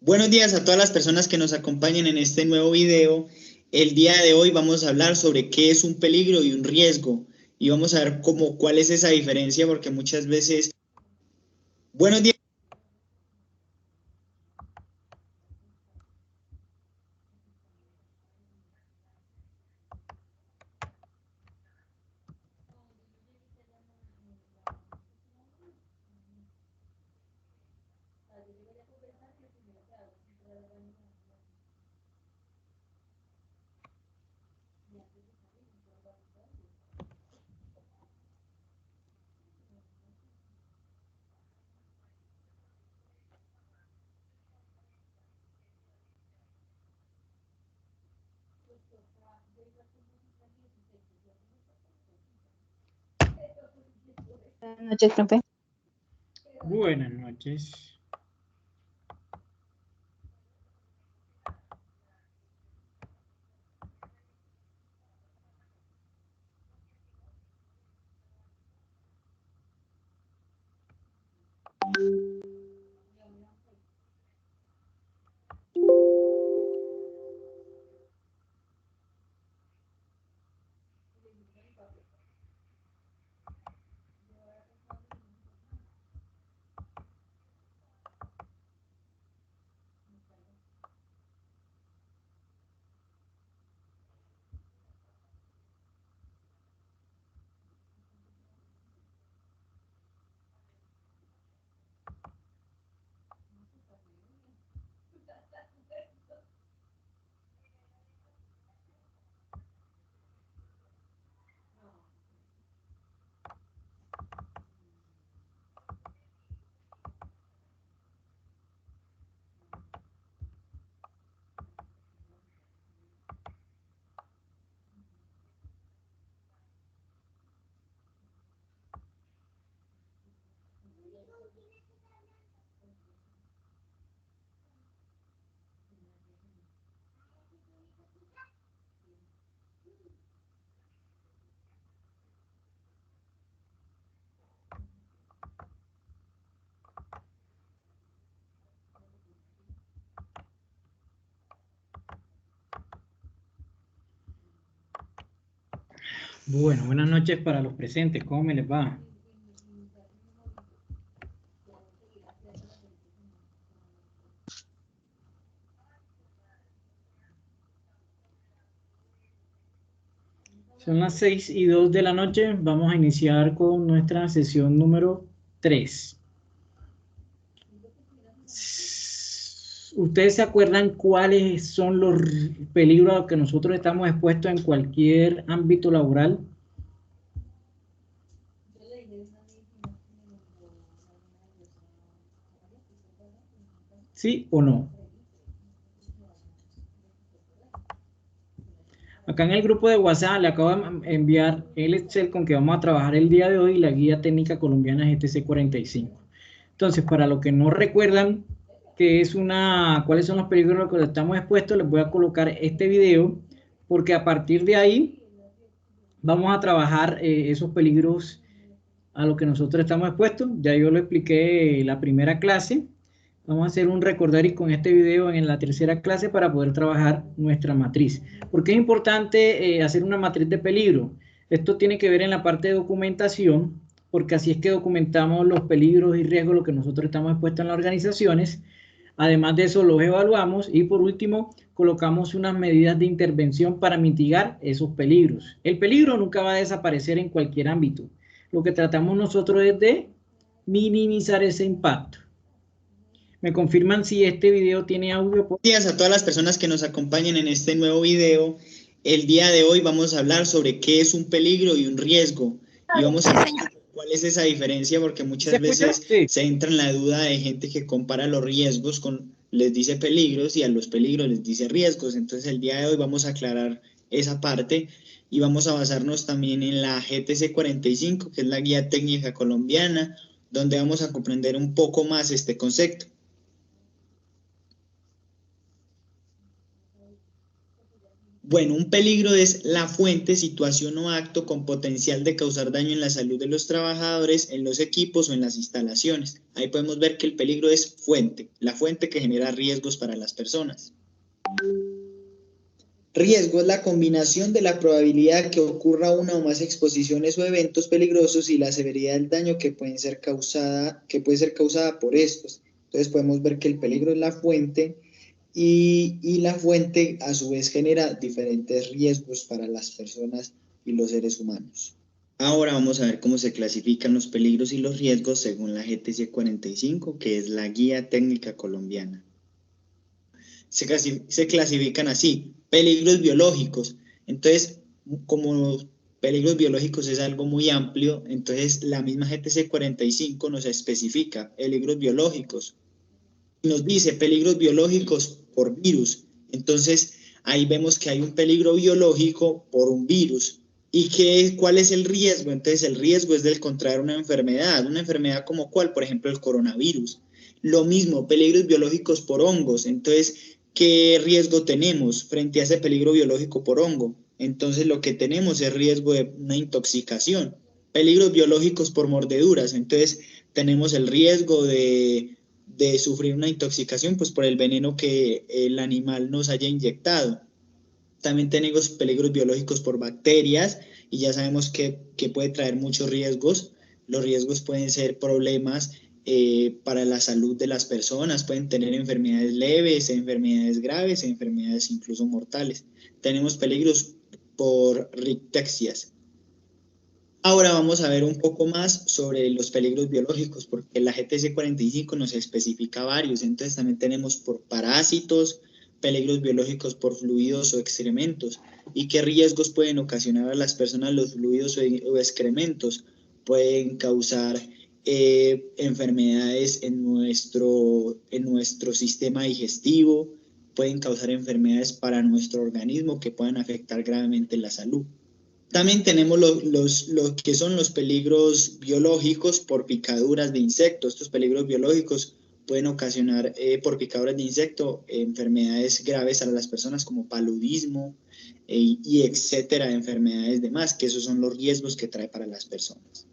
Buenos días a todas las personas que nos acompañan en este nuevo video. El día de hoy vamos a hablar sobre qué es un peligro y un riesgo. Y vamos a ver cuál es esa diferencia, porque muchas veces... Buenos días. Buenas noches, profe. Buenas noches. Bueno, buenas noches para los presentes. ¿Cómo me les va? Son las 6:02 de la noche. Vamos a iniciar con nuestra sesión número 3. ¿Ustedes se acuerdan cuáles son los peligros a los que nosotros estamos expuestos en cualquier ámbito laboral? ¿Sí o no? Acá en el grupo de WhatsApp le acabo de enviar el Excel con que vamos a trabajar el día de hoy, la guía técnica colombiana GTC 45. Entonces, para los que no recuerdan cuáles son los peligros a los que estamos expuestos, les voy a colocar este video, porque a partir de ahí vamos a trabajar esos peligros a los que nosotros estamos expuestos. Ya yo lo expliqué en la primera clase. Vamos a hacer un recordaris con este video en la tercera clase para poder trabajar nuestra matriz. ¿Por qué es importante hacer una matriz de peligro? Esto tiene que ver en la parte de documentación, porque así es que documentamos los peligros y riesgos a los que nosotros estamos expuestos en las organizaciones. Además de eso, los evaluamos y por último, colocamos unas medidas de intervención para mitigar esos peligros. El peligro nunca va a desaparecer en cualquier ámbito. Lo que tratamos nosotros es de minimizar ese impacto. ¿Me confirman si este video tiene audio? Buenos días a todas las personas que nos acompañan en este nuevo video. El día de hoy vamos a hablar sobre qué es un peligro y un riesgo. Y vamos a ver cuál es esa diferencia, porque muchas veces se entra en la duda de gente que compara los riesgos les dice peligros y a los peligros les dice riesgos. Entonces el día de hoy vamos a aclarar esa parte y vamos a basarnos también en la GTC 45, que es la guía técnica colombiana, donde vamos a comprender un poco más este concepto. Bueno, un peligro es la fuente, situación o acto con potencial de causar daño en la salud de los trabajadores, en los equipos o en las instalaciones. Ahí podemos ver que el peligro es fuente, la fuente que genera riesgos para las personas. Riesgo es la combinación de la probabilidad que ocurra una o más exposiciones o eventos peligrosos y la severidad del daño que puede ser causada por estos. Entonces podemos ver que el peligro es la fuente y la fuente a su vez genera diferentes riesgos para las personas y los seres humanos. Ahora vamos a ver cómo se clasifican los peligros y los riesgos según la GTC 45, que es la Guía Técnica Colombiana. Se clasifican así: peligros biológicos. Entonces, como peligros biológicos es algo muy amplio, entonces la misma GTC 45 nos especifica peligros biológicos. Nos dice peligros biológicos por virus. Entonces, ahí vemos que hay un peligro biológico por un virus. ¿Y cuál es el riesgo? Entonces, el riesgo es del contraer una enfermedad como cuál, por ejemplo, el coronavirus. Lo mismo, peligros biológicos por hongos. Entonces, ¿qué riesgo tenemos frente a ese peligro biológico por hongo? Entonces, lo que tenemos es riesgo de una intoxicación. Peligros biológicos por mordeduras. Entonces, tenemos el riesgo de sufrir una intoxicación pues por el veneno que el animal nos haya inyectado. También tenemos peligros biológicos por bacterias y ya sabemos que puede traer muchos riesgos. Los riesgos pueden ser problemas para la salud de las personas, pueden tener enfermedades leves, enfermedades graves, enfermedades incluso mortales. Tenemos peligros por rickettsias. Ahora vamos a ver un poco más sobre los peligros biológicos, porque la GTC 45 nos especifica varios. Entonces también tenemos por parásitos, peligros biológicos por fluidos o excrementos. ¿Y qué riesgos pueden ocasionar a las personas los fluidos o excrementos? Pueden causar enfermedades en nuestro sistema digestivo, pueden causar enfermedades para nuestro organismo que puedan afectar gravemente la salud. También tenemos lo que son los peligros biológicos por picaduras de insectos. Estos peligros biológicos pueden ocasionar por picaduras de insecto enfermedades graves a las personas como paludismo y etcétera, enfermedades demás, que esos son los riesgos que trae para las personas.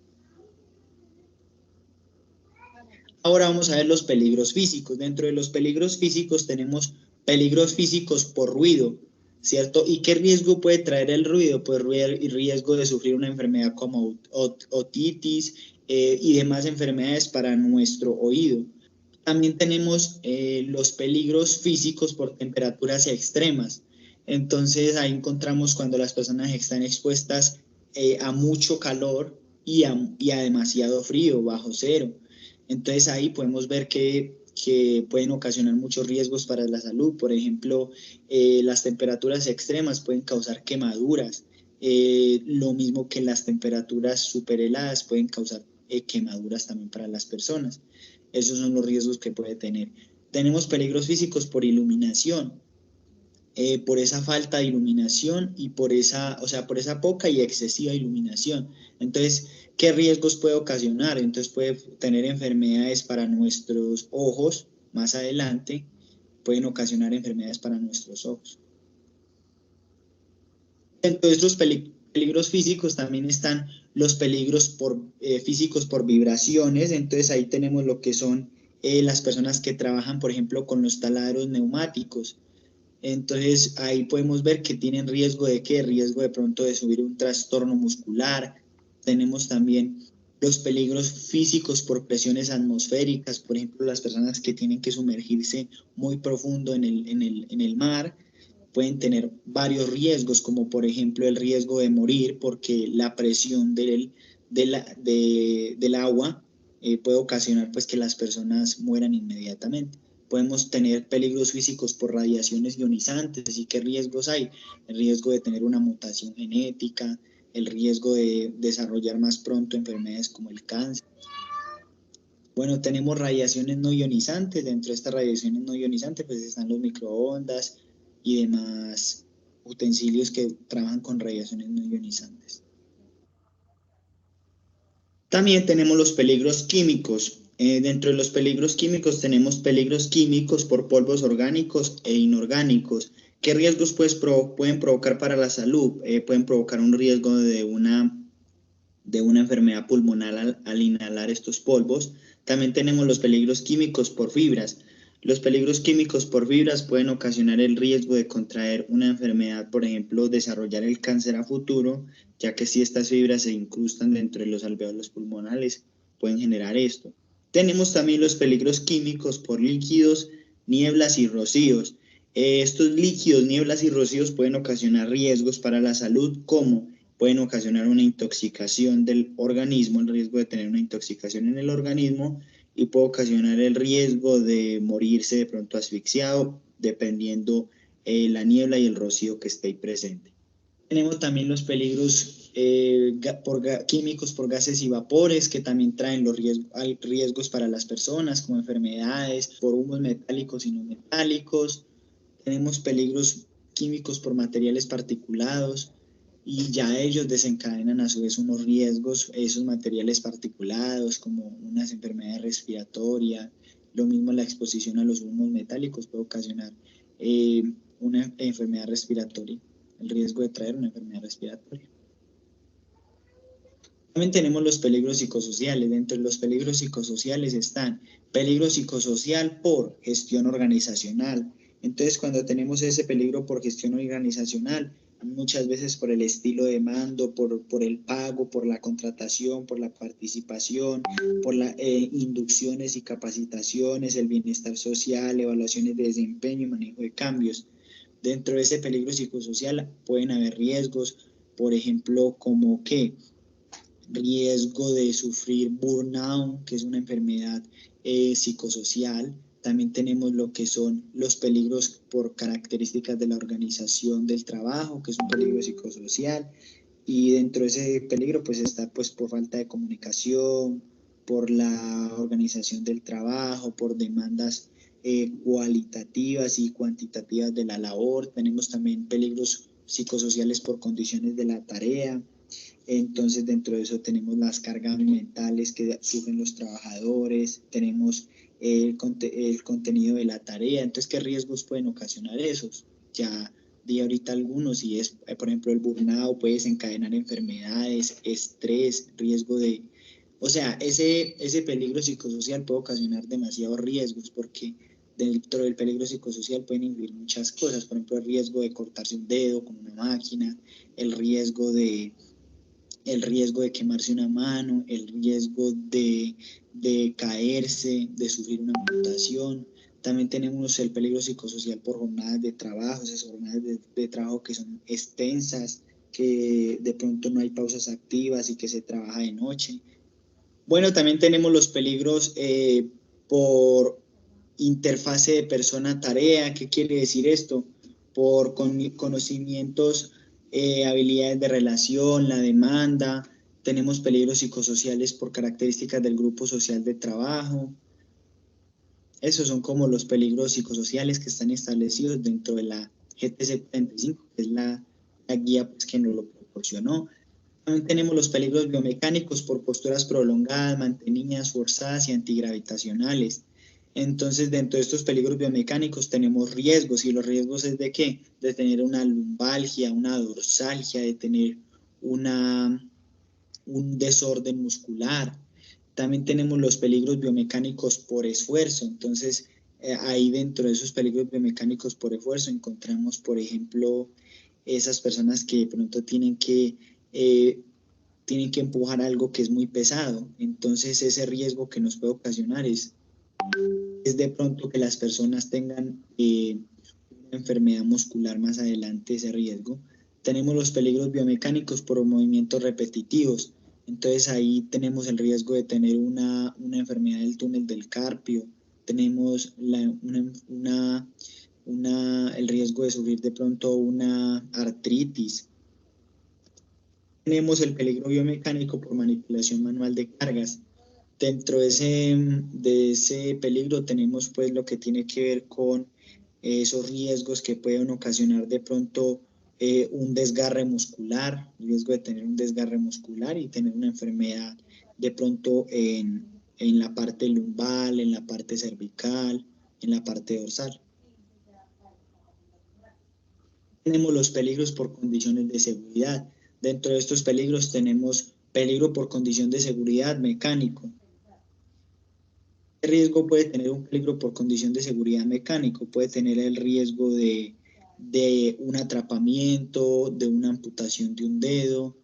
Ahora vamos a ver los peligros físicos. Dentro de los peligros físicos tenemos peligros físicos por ruido, ¿cierto? ¿Y qué riesgo puede traer el ruido? Pues riesgo de sufrir una enfermedad como otitis y demás enfermedades para nuestro oído. También tenemos los peligros físicos por temperaturas extremas. Entonces ahí encontramos cuando las personas están expuestas a mucho calor y a demasiado frío, bajo cero. Entonces ahí podemos ver que pueden ocasionar muchos riesgos para la salud. Por ejemplo, las temperaturas extremas pueden causar quemaduras. Lo mismo que las temperaturas superheladas pueden causar quemaduras también para las personas. Esos son los riesgos que puede tener. Tenemos peligros físicos por iluminación. Por esa falta de iluminación y por esa poca y excesiva iluminación. Entonces, ¿qué riesgos puede ocasionar? Entonces puede tener enfermedades para nuestros ojos más adelante, pueden ocasionar enfermedades para nuestros ojos. Dentro de estos peligros físicos también están los peligros físicos por vibraciones. Entonces ahí tenemos lo que son las personas que trabajan, por ejemplo, con los taladros neumáticos. Entonces ahí podemos ver que tienen riesgo de riesgo de pronto de subir un trastorno muscular. Tenemos también los peligros físicos por presiones atmosféricas, por ejemplo, las personas que tienen que sumergirse muy profundo en el mar pueden tener varios riesgos, como por ejemplo el riesgo de morir porque la presión del agua puede ocasionar pues que las personas mueran inmediatamente. Podemos tener peligros físicos por radiaciones ionizantes. ¿Y qué riesgos hay? El riesgo de tener una mutación genética, el riesgo de desarrollar más pronto enfermedades como el cáncer. Bueno, tenemos radiaciones no ionizantes. Dentro de estas radiaciones no ionizantes pues están los microondas y demás utensilios que trabajan con radiaciones no ionizantes. También tenemos los peligros químicos. Dentro de los peligros químicos tenemos peligros químicos por polvos orgánicos e inorgánicos. ¿Qué riesgos pueden provocar para la salud? Pueden provocar un riesgo de una enfermedad pulmonar al inhalar estos polvos. También tenemos los peligros químicos por fibras. Los peligros químicos por fibras pueden ocasionar el riesgo de contraer una enfermedad, por ejemplo, desarrollar el cáncer a futuro, ya que si estas fibras se incrustan dentro de los alveolos pulmonares, pueden generar esto. Tenemos también los peligros químicos por líquidos, nieblas y rocíos. Estos líquidos, nieblas y rocíos pueden ocasionar riesgos para la salud, como pueden ocasionar una intoxicación del organismo, el riesgo de tener una intoxicación en el organismo, y puede ocasionar el riesgo de morirse de pronto asfixiado, dependiendo la niebla y el rocío que esté ahí presente. Tenemos también los peligros químicos por gases y vapores, que también traen riesgos para las personas, como enfermedades por humos metálicos y no metálicos. Tenemos peligros químicos por materiales particulados, y ya ellos desencadenan a su vez unos riesgos, esos materiales particulados, como unas enfermedades respiratorias. Lo mismo, la exposición a los humos metálicos puede ocasionar una enfermedad respiratoria, el riesgo de traer una enfermedad respiratoria. También tenemos los peligros psicosociales. Dentro de los peligros psicosociales están peligro psicosocial por gestión organizacional. Entonces, cuando tenemos ese peligro por gestión organizacional, muchas veces por el estilo de mando, por el pago, por la contratación, por la participación, por las inducciones y capacitaciones, el bienestar social, evaluaciones de desempeño y manejo de cambios. Dentro de ese peligro psicosocial pueden haber riesgos, por ejemplo, como que riesgo de sufrir burnout, que es una enfermedad psicosocial. También tenemos lo que son los peligros por características de la organización del trabajo, que es un peligro psicosocial, y dentro de ese peligro pues está pues por falta de comunicación, por la organización del trabajo, por demandas cualitativas y cuantitativas de la labor. Tenemos también peligros psicosociales por condiciones de la tarea. Entonces, dentro de eso tenemos las cargas mentales que sufren los trabajadores, tenemos el contenido de la tarea. Entonces, ¿qué riesgos pueden ocasionar esos? Ya di ahorita algunos, y es, por ejemplo, el burnout puede desencadenar enfermedades, estrés, riesgo de... O sea, ese peligro psicosocial puede ocasionar demasiados riesgos, porque dentro del peligro psicosocial pueden incluir muchas cosas. Por ejemplo, el riesgo de cortarse un dedo con una máquina, el riesgo de quemarse una mano, el riesgo de caerse, de sufrir una amputación. También tenemos el peligro psicosocial por jornadas de trabajo, esas jornadas de trabajo que son extensas, que de pronto no hay pausas activas y que se trabaja de noche. Bueno, también tenemos los peligros por interfase de persona-tarea. ¿Qué quiere decir esto? Por conocimientos, habilidades de relación, la demanda. Tenemos peligros psicosociales por características del grupo social de trabajo. Esos son como los peligros psicosociales que están establecidos dentro de la GTC 45, que es la guía pues, que nos lo proporcionó. También tenemos los peligros biomecánicos por posturas prolongadas, mantenidas, forzadas y antigravitacionales. Entonces, dentro de estos peligros biomecánicos tenemos riesgos, y los riesgos es de ¿qué? De tener una lumbalgia, una dorsalgia, de tener un desorden muscular. También tenemos los peligros biomecánicos por esfuerzo. Entonces, ahí dentro de esos peligros biomecánicos por esfuerzo encontramos, por ejemplo, esas personas que de pronto tienen que empujar algo que es muy pesado. Entonces, ese riesgo que nos puede ocasionar es de pronto que las personas tengan una enfermedad muscular más adelante, ese riesgo. Tenemos los peligros biomecánicos por movimientos repetitivos. Entonces ahí tenemos el riesgo de tener una enfermedad del túnel del carpio. Tenemos el riesgo de sufrir de pronto una artritis. Tenemos el peligro biomecánico por manipulación manual de cargas. Dentro de ese peligro tenemos pues lo que tiene que ver con esos riesgos que pueden ocasionar de pronto un desgarre muscular, el riesgo de tener un desgarre muscular y tener una enfermedad de pronto en la parte lumbar, en la parte cervical, en la parte dorsal. Tenemos los peligros por condiciones de seguridad. Dentro de estos peligros tenemos peligro por condición de seguridad mecánico. ¿Qué riesgo puede tener un peligro por condición de seguridad mecánico? Puede tener el riesgo de un atrapamiento, de una amputación de un dedo,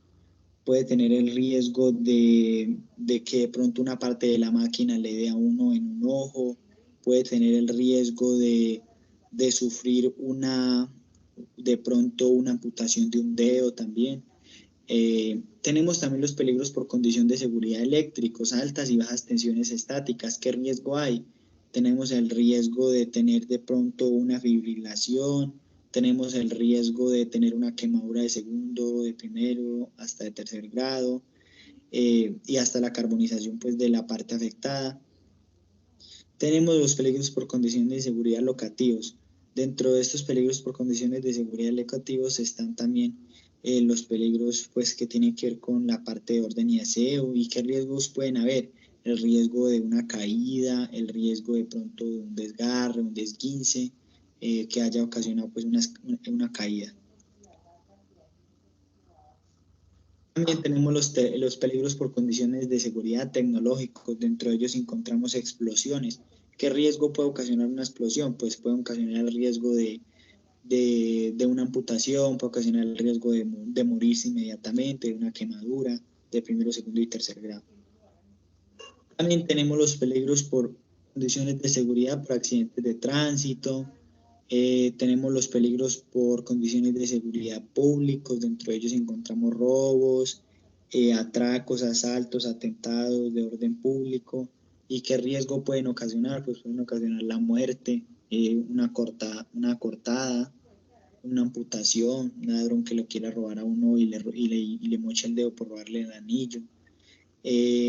puede tener el riesgo de que de pronto una parte de la máquina le dé a uno en un ojo, puede tener el riesgo de sufrir de pronto una amputación de un dedo también. Tenemos también los peligros por condición de seguridad eléctricos, altas y bajas tensiones estáticas. ¿Qué riesgo hay? Tenemos el riesgo de tener de pronto una fibrilación, tenemos el riesgo de tener una quemadura de segundo, de primero, hasta de tercer grado, y hasta la carbonización pues, de la parte afectada. Tenemos los peligros por condiciones de seguridad locativos. Dentro de estos peligros por condiciones de seguridad locativos están también los peligros pues, que tienen que ver con la parte de orden y aseo. ¿Y qué riesgos pueden haber? El riesgo de una caída, el riesgo de pronto de un desgarre, un desguince, que haya ocasionado pues, una caída. También tenemos los peligros por condiciones de seguridad tecnológicos. Dentro de ellos encontramos explosiones. ¿Qué riesgo puede ocasionar una explosión? Pues puede ocasionar el riesgo de una amputación, puede ocasionar el riesgo de morirse inmediatamente, de una quemadura de primero, segundo y tercer grado. También tenemos los peligros por condiciones de seguridad por accidentes de tránsito. Tenemos los peligros por condiciones de seguridad públicos, dentro de ellos encontramos robos, atracos, asaltos, atentados de orden público. ¿Y qué riesgo pueden ocasionar? Pues pueden ocasionar la muerte, una cortada, una amputación, un ladrón que le quiera robar a uno y le mocha el dedo por robarle el anillo.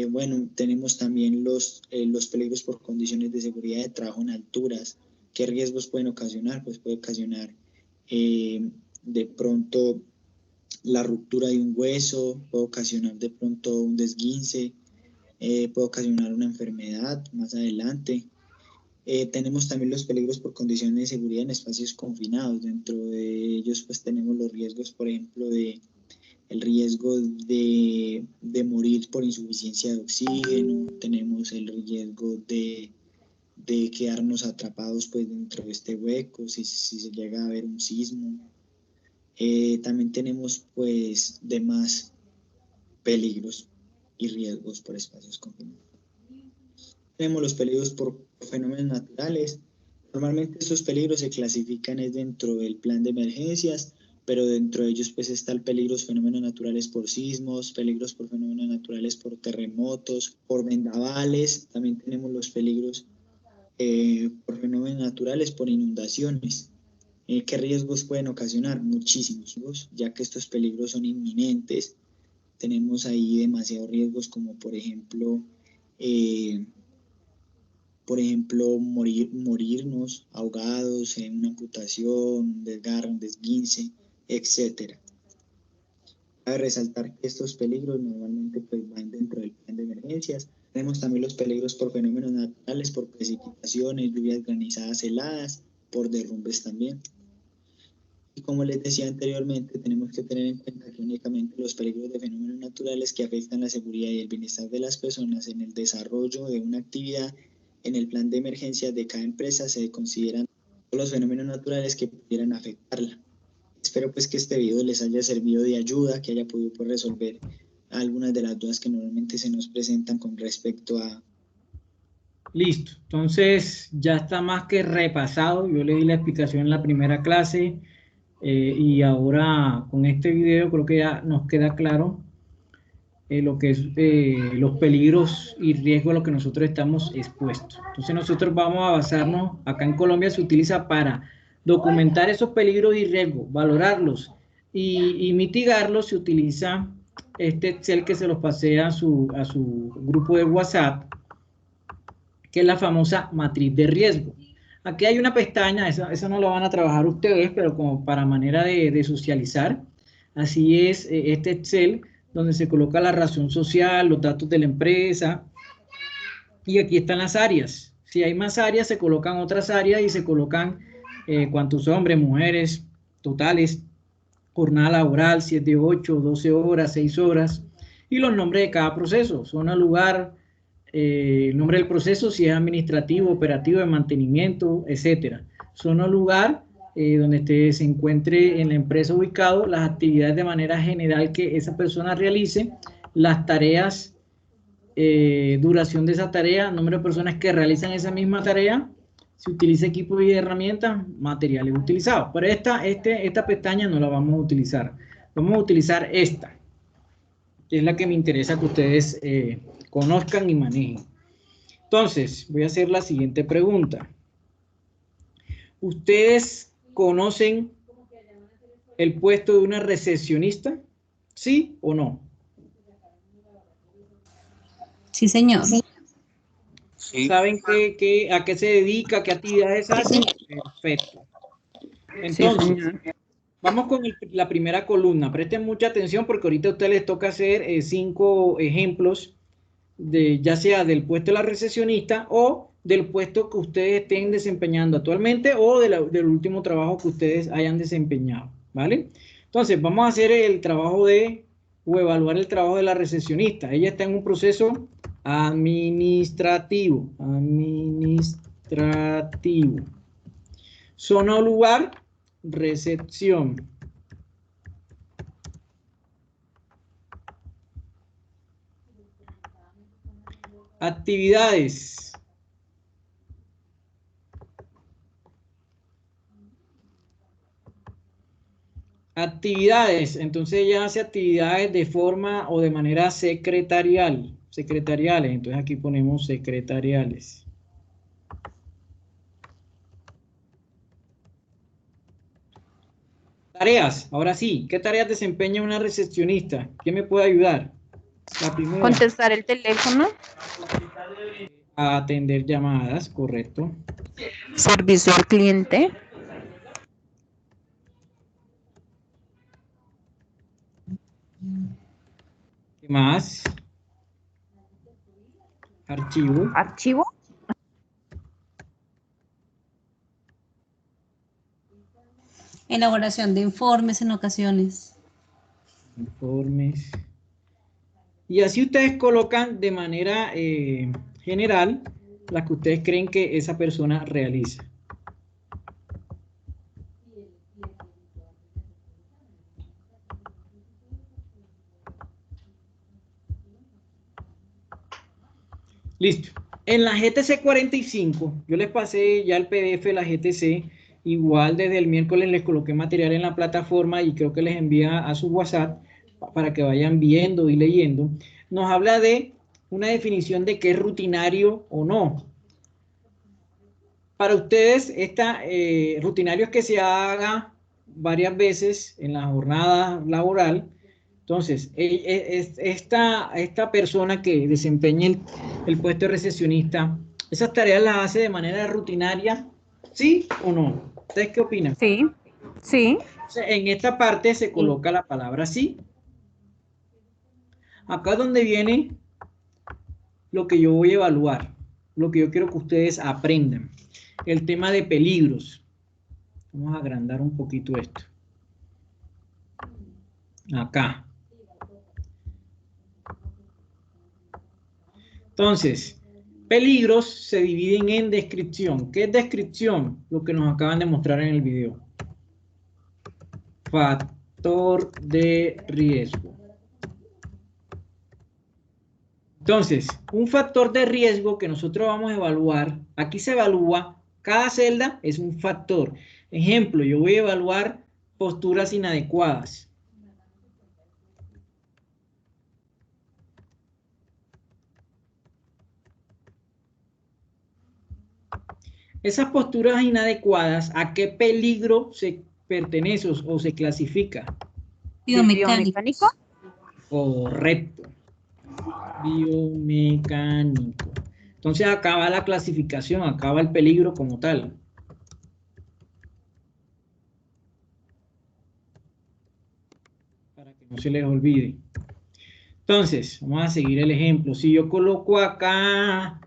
Bueno, tenemos también los peligros por condiciones de seguridad de trabajo en alturas. ¿Qué riesgos pueden ocasionar? Pues puede ocasionar de pronto la ruptura de un hueso, puede ocasionar de pronto un desguince, puede ocasionar una enfermedad más adelante. Tenemos también los peligros por condiciones de seguridad en espacios confinados. Dentro de ellos pues tenemos los riesgos, por ejemplo, el riesgo de morir por insuficiencia de oxígeno, tenemos el riesgo de quedarnos atrapados pues dentro de este hueco si se llega a haber un sismo. También tenemos pues demás peligros y riesgos por espacios confinados. Tenemos los peligros por fenómenos naturales. Normalmente estos peligros se clasifican dentro del plan de emergencias, pero dentro de ellos pues está el peligros fenómenos naturales por sismos, peligros por fenómenos naturales por terremotos, por vendavales. También tenemos los peligros por fenómenos naturales por inundaciones. ¿Qué riesgos pueden ocasionar? Muchísimos, ya que estos peligros son inminentes. Tenemos ahí demasiados riesgos como por ejemplo morirnos ahogados en una amputación, un desgarre, un desguince, etc. Cabe resaltar que estos peligros normalmente pues, van dentro del plan de emergencias. Tenemos también los peligros por fenómenos naturales, por precipitaciones, lluvias granizadas, heladas, por derrumbes también. Y como les decía anteriormente, tenemos que tener en cuenta que únicamente los peligros de fenómenos naturales que afectan la seguridad y el bienestar de las personas en el desarrollo de una actividad en el plan de emergencias de cada empresa se consideran los fenómenos naturales que pudieran afectarla. Espero pues que este video les haya servido de ayuda, que haya podido pues, resolver algunas de las dudas que normalmente se nos presentan con respecto a... Listo, entonces ya está más que repasado. Yo le di la explicación en la primera clase y ahora con este video creo que ya nos queda claro lo que es los peligros y riesgos a los que nosotros estamos expuestos. Entonces nosotros vamos a basarnos, acá en Colombia se utiliza para documentar esos peligros y riesgos, valorarlos y mitigarlos. Se utiliza este Excel que se los pasé a su grupo de WhatsApp, que es la famosa matriz de riesgo. Aquí hay una pestaña, eso no lo van a trabajar ustedes, pero como para manera de socializar. Así es este Excel, donde se coloca la razón social, los datos de la empresa, y aquí están las áreas. Si hay más áreas, se colocan otras áreas y se colocan cuántos hombres, mujeres, totales, jornada laboral, 7, 8, 12 horas, 6 horas, y los nombres de cada proceso, zona, lugar, el nombre del proceso, si es administrativo, operativo, de mantenimiento, etcétera. Zona, lugar, donde se encuentre en la empresa ubicado, las actividades de manera general que esa persona realice, las tareas, duración de esa tarea, número de personas que realizan esa misma tarea, si utiliza equipos y herramientas, materiales utilizados. Pero esta pestaña no la vamos a utilizar. Vamos a utilizar esta, que es la que me interesa que ustedes conozcan y manejen. Entonces, voy a hacer la siguiente pregunta. ¿Ustedes conocen el puesto de una recepcionista? ¿Sí o no? Sí, señor. Sí. ¿Saben a qué se dedica, qué actividades hace? Perfecto. Entonces, sí, vamos con la primera columna. Presten mucha atención porque ahorita a ustedes les toca hacer 5 ejemplos, ya sea del puesto de la recepcionista o del puesto que ustedes estén desempeñando actualmente o del último trabajo que ustedes hayan desempeñado, ¿vale? Entonces, vamos a hacer el trabajo o evaluar el trabajo de la recepcionista. Ella está en un proceso administrativo. Zona o lugar, recepción. Actividades. Actividades, entonces ella hace actividades de forma o de manera secretariales, entonces aquí ponemos secretariales. Tareas, ahora sí, ¿qué tareas desempeña una recepcionista? ¿Quién me puede ayudar? La primera. Contestar el teléfono. Atender llamadas, correcto. Servicio al cliente. ¿Qué más? Archivo. Archivo. Elaboración de informes en ocasiones. Informes. Y así ustedes colocan de manera general las que ustedes creen que esa persona realiza. Listo. En la GTC 45, yo les pasé ya el PDF de la GTC. Igual desde el miércoles les coloqué material en la plataforma y creo que les envía a su WhatsApp para que vayan viendo y leyendo. Nos habla de una definición de qué es rutinario o no. Para ustedes, rutinario es que se haga varias veces en la jornada laboral. Entonces, esta persona que desempeña el puesto de recepcionista, ¿esas tareas las hace de manera rutinaria? ¿Sí o no? ¿Ustedes qué opinan? Sí, sí. Entonces, en esta parte se coloca la palabra sí. Acá es donde viene lo que yo voy a evaluar, lo que yo quiero que ustedes aprendan. El tema de peligros. Vamos a agrandar un poquito esto. Acá. Entonces, peligros se dividen en descripción. ¿Qué es descripción? Lo que nos acaban de mostrar en el video. Factor de riesgo. Entonces, un factor de riesgo que nosotros vamos a evaluar, aquí se evalúa, cada celda es un factor. Ejemplo, yo voy a evaluar posturas inadecuadas. Esas posturas inadecuadas, ¿a qué peligro se pertenece o se clasifica? Biomecánico. Correcto. Biomecánico. Entonces acá va la clasificación, acá va el peligro como tal. Para que no se les olvide. Entonces, vamos a seguir el ejemplo. Si yo coloco acá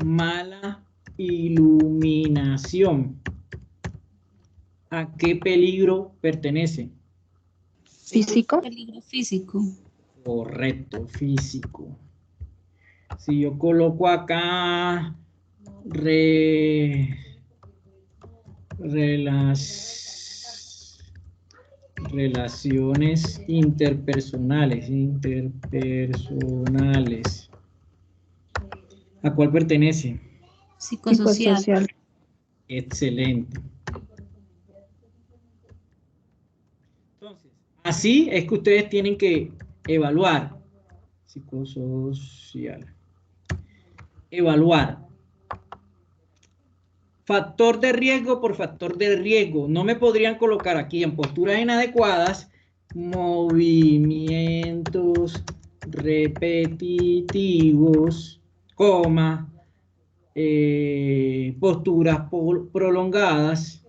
mala iluminación, ¿A qué peligro pertenece? Físico. Peligro físico. Correcto, físico. Si yo coloco acá relaciones interpersonales, ¿a cuál pertenece? Psicosocial. Excelente. Entonces, así es que ustedes tienen que evaluar. Psicosocial. Evaluar. Factor de riesgo por factor de riesgo. No me podrían colocar aquí en posturas inadecuadas movimientos repetitivos, coma, posturas prolongadas.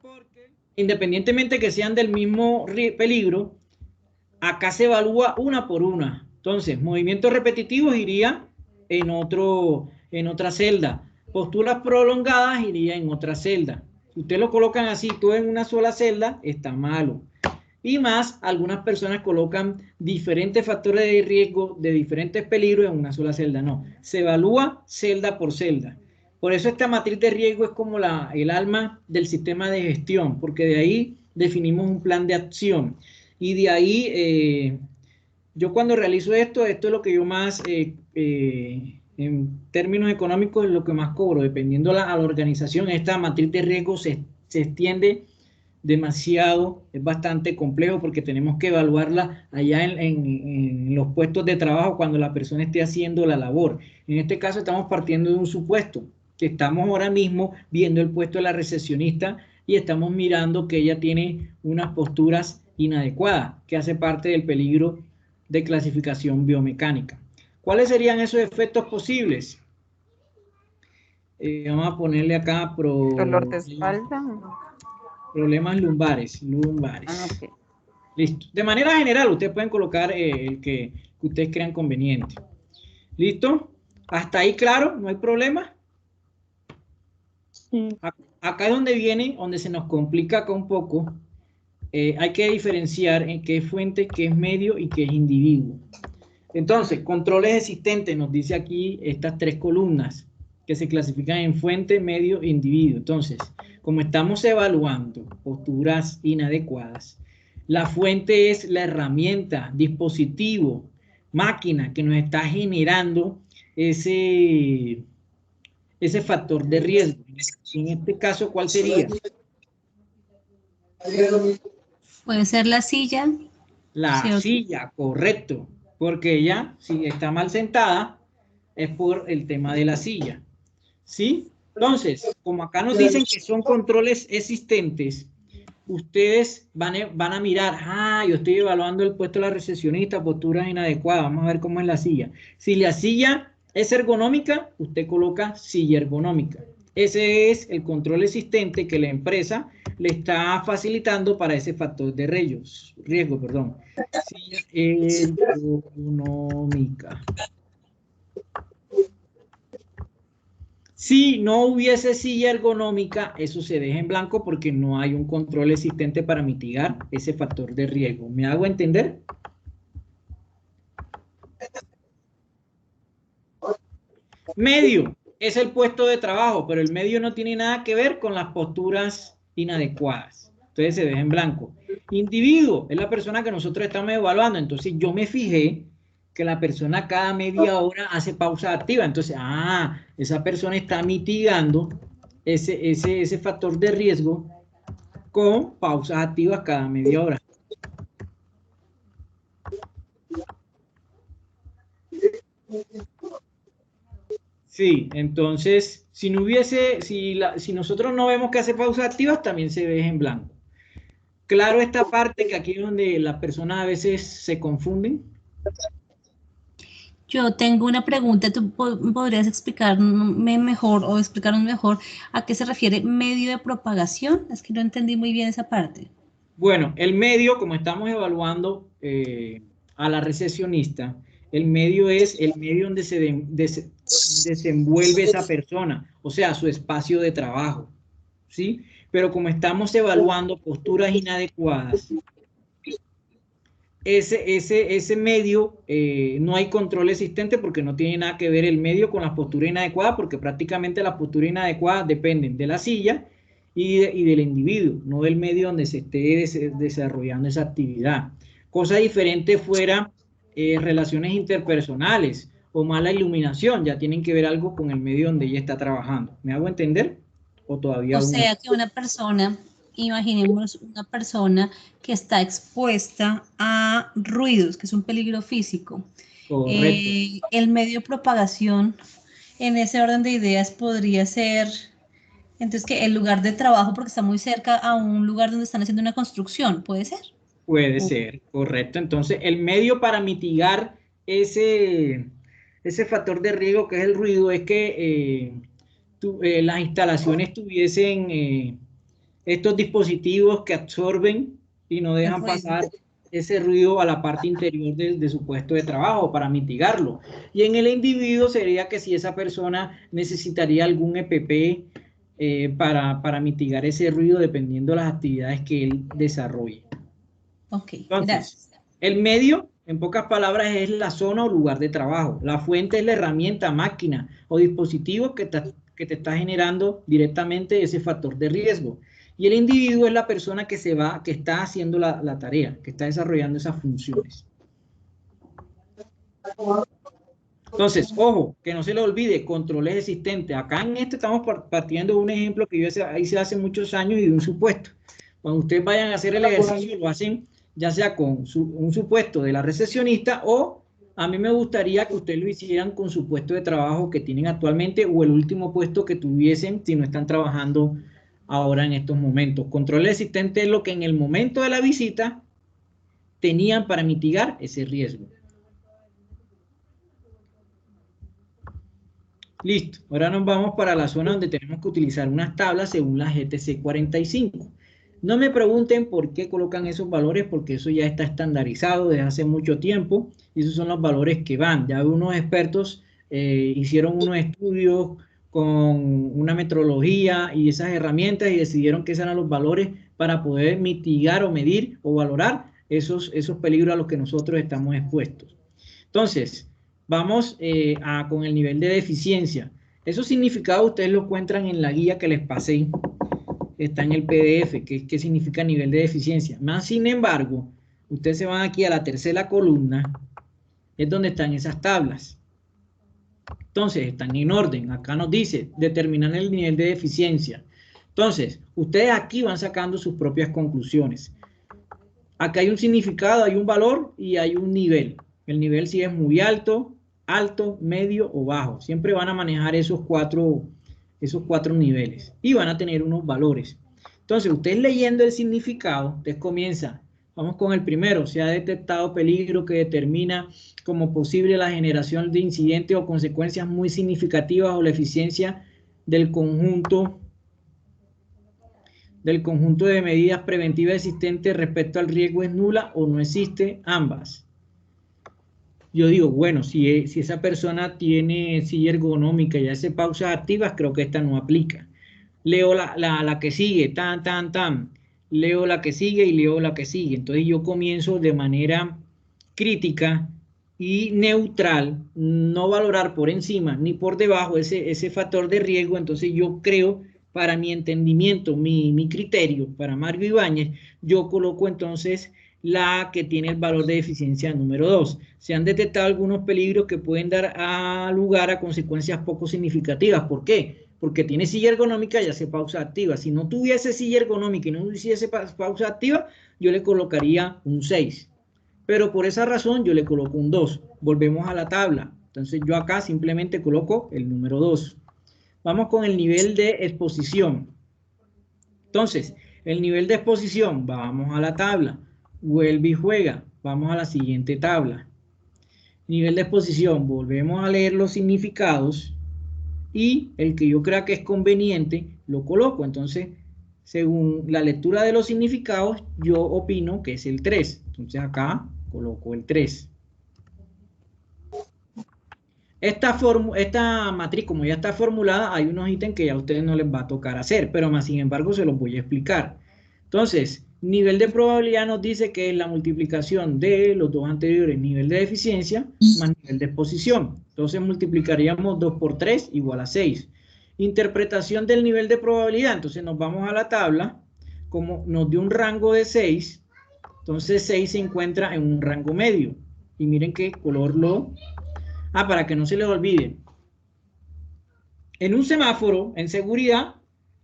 Porque independientemente que sean del mismo peligro, acá se evalúa una por una. Entonces, movimientos repetitivos iría en otra celda. Posturas prolongadas iría en otra celda. Si ustedes lo colocan así, todo en una sola celda, está malo. Y más, algunas personas colocan diferentes factores de riesgo de diferentes peligros en una sola celda. No, se evalúa celda por celda. Por eso esta matriz de riesgo es como el alma del sistema de gestión, porque de ahí definimos un plan de acción. Y de ahí, yo cuando realizo esto es lo que yo más, en términos económicos, es lo que más cobro. Dependiendo a la organización, esta matriz de riesgo se extiende demasiado, es bastante complejo porque tenemos que evaluarla allá en los puestos de trabajo cuando la persona esté haciendo la labor. En este caso estamos partiendo de un supuesto, que estamos ahora mismo viendo el puesto de la recepcionista y estamos mirando que ella tiene unas posturas inadecuadas, que hace parte del peligro de clasificación biomecánica. ¿Cuáles serían esos efectos posibles? Vamos a ponerle acá dolor de espalda. Problemas lumbares. Ah, okay. Listo. De manera general, ustedes pueden colocar el que ustedes crean conveniente. ¿Listo? ¿Hasta ahí claro? ¿No hay problema? Sí. Acá es donde se nos complica acá un poco. Hay que diferenciar en qué es fuente, qué es medio y qué es individuo. Entonces, controles existentes, nos dice aquí estas tres columnas que se clasifican en fuente, medio e individuo. Entonces, como estamos evaluando posturas inadecuadas, la fuente es la herramienta, dispositivo, máquina que nos está generando ese factor de riesgo. En este caso, ¿cuál sería? Puede ser la silla. La silla, correcto. Porque ella, si está mal sentada, es por el tema de la silla. ¿Sí? Entonces, como acá nos dicen que son controles existentes, ustedes van a mirar, yo estoy evaluando el puesto de la recepcionista, posturas inadecuadas, vamos a ver cómo es la silla. Si la silla es ergonómica, usted coloca silla ergonómica. Ese es el control existente que la empresa le está facilitando para ese factor de riesgo. Silla ergonómica. Si no hubiese silla ergonómica, eso se deja en blanco porque no hay un control existente para mitigar ese factor de riesgo. ¿Me hago entender? Medio es el puesto de trabajo, pero el medio no tiene nada que ver con las posturas inadecuadas. Entonces se deja en blanco. Individuo es la persona que nosotros estamos evaluando. Entonces yo me fijé que la persona cada media hora hace pausa activa. Entonces, esa persona está mitigando ese factor de riesgo con pausas activas cada media hora. Sí, entonces, si nosotros no vemos que hace pausas activas, también se deja en blanco. Claro esta parte que aquí es donde las personas a veces se confunden. Yo tengo una pregunta, ¿tú podrías explicarme mejor o explicarnos mejor a qué se refiere medio de propagación? Es que no entendí muy bien esa parte. Bueno, el medio, como estamos evaluando a la recepcionista, El medio es el medio donde se desenvuelve esa persona, o sea, su espacio de trabajo, ¿sí? Pero como estamos evaluando posturas inadecuadas, ese medio no hay control existente porque no tiene nada que ver el medio con las posturas inadecuadas, porque prácticamente las posturas inadecuadas dependen de la silla y del individuo, no del medio donde se esté desarrollando esa actividad. Cosa diferente fuera relaciones interpersonales o mala iluminación, ya tienen que ver algo con el medio donde ella está trabajando. ¿Me hago entender? ¿O todavía? O sea que una persona, imaginemos una persona que está expuesta a ruidos, que es un peligro físico. Correcto. El medio de propagación, en ese orden de ideas, podría ser, entonces, que el lugar de trabajo, porque está muy cerca a un lugar donde están haciendo una construcción, ¿puede ser? Puede ser, correcto. Entonces, el medio para mitigar ese factor de riesgo que es el ruido es que las instalaciones tuviesen estos dispositivos que absorben y no dejan pasar ese ruido a la parte interior de su puesto de trabajo para mitigarlo. Y en el individuo sería que si esa persona necesitaría algún EPP para mitigar ese ruido dependiendo de las actividades que él desarrolle. Ok, Entonces, gracias. el medio, en pocas palabras, es la zona o lugar de trabajo. La fuente es la herramienta, máquina o dispositivo que te está generando directamente ese factor de riesgo. Y el individuo es la persona que está haciendo la tarea, que está desarrollando esas funciones. Entonces, ojo, que no se le olvide, controles existentes. Acá en estamos partiendo de un ejemplo que yo hice hace muchos años y de un supuesto. Cuando ustedes vayan a hacer el ejercicio, lo hacen ya sea con un supuesto de la recepcionista o a mí me gustaría que ustedes lo hicieran con su puesto de trabajo que tienen actualmente o el último puesto que tuviesen si no están trabajando ahora en estos momentos. Control existente es lo que en el momento de la visita tenían para mitigar ese riesgo. Listo, ahora nos vamos para la zona donde tenemos que utilizar unas tablas según la GTC 45. No me pregunten por qué colocan esos valores, porque eso ya está estandarizado desde hace mucho tiempo y esos son los valores que van. Ya unos expertos hicieron unos estudios con una metrología y esas herramientas y decidieron que esos eran los valores para poder mitigar o medir o valorar esos peligros a los que nosotros estamos expuestos. Entonces, vamos con el nivel de deficiencia. Esos significados ustedes los encuentran en la guía que les pasé. Está en el PDF, ¿qué significa nivel de deficiencia? Más sin embargo, ustedes se van aquí a la tercera columna, es donde están esas tablas. Entonces, están en orden. Acá nos dice, determinar el nivel de deficiencia. Entonces, ustedes aquí van sacando sus propias conclusiones. Acá hay un significado, hay un valor y hay un nivel. El nivel si es muy alto, medio o bajo. Siempre van a manejar esos cuatro niveles y van a tener unos valores. Entonces, ustedes leyendo el significado, ustedes comienzan. Vamos con el primero. Se ha detectado peligro que determina como posible la generación de incidentes o consecuencias muy significativas o la eficiencia del conjunto de medidas preventivas existentes respecto al riesgo es nula o no existe, ambas. Yo digo, bueno, si esa persona tiene silla ergonómica y hace pausas activas, creo que esta no aplica. Leo la que sigue, leo la que sigue y leo la que sigue. Entonces yo comienzo de manera crítica y neutral, no valorar por encima ni por debajo ese factor de riesgo. Entonces yo creo, para mi entendimiento, mi criterio, para Mario Ibáñez, yo coloco entonces la que tiene el valor de eficiencia número 2. Se han detectado algunos peligros que pueden dar lugar a consecuencias poco significativas. ¿Por qué? Porque tiene silla ergonómica y hace pausa activa. Si no tuviese silla ergonómica y no hiciese pausa activa, yo le colocaría un 6. Pero por esa razón yo le coloco un 2. Volvemos a la tabla. Entonces yo acá simplemente coloco el número 2. Vamos con el nivel de exposición. Entonces, el nivel de exposición, vamos a la tabla. Vuelve y juega. Vamos a la siguiente tabla. Nivel de exposición, volvemos a leer los significados y el que yo crea que es conveniente lo coloco. Entonces, según la lectura de los significados, yo opino que es el 3. Entonces acá coloco el 3. Esta matriz, como ya está formulada, hay unos ítems que ya a ustedes no les va a tocar hacer, pero más sin embargo se los voy a explicar. Entonces, nivel de probabilidad nos dice que es la multiplicación de los dos anteriores, nivel de eficiencia más nivel de exposición. Entonces multiplicaríamos 2 por 3 igual a 6. Interpretación del nivel de probabilidad. Entonces nos vamos a la tabla. Como nos dio un rango de 6, entonces 6 se encuentra en un rango medio. Y miren qué color lo... para que no se les olvide. En un semáforo, en seguridad,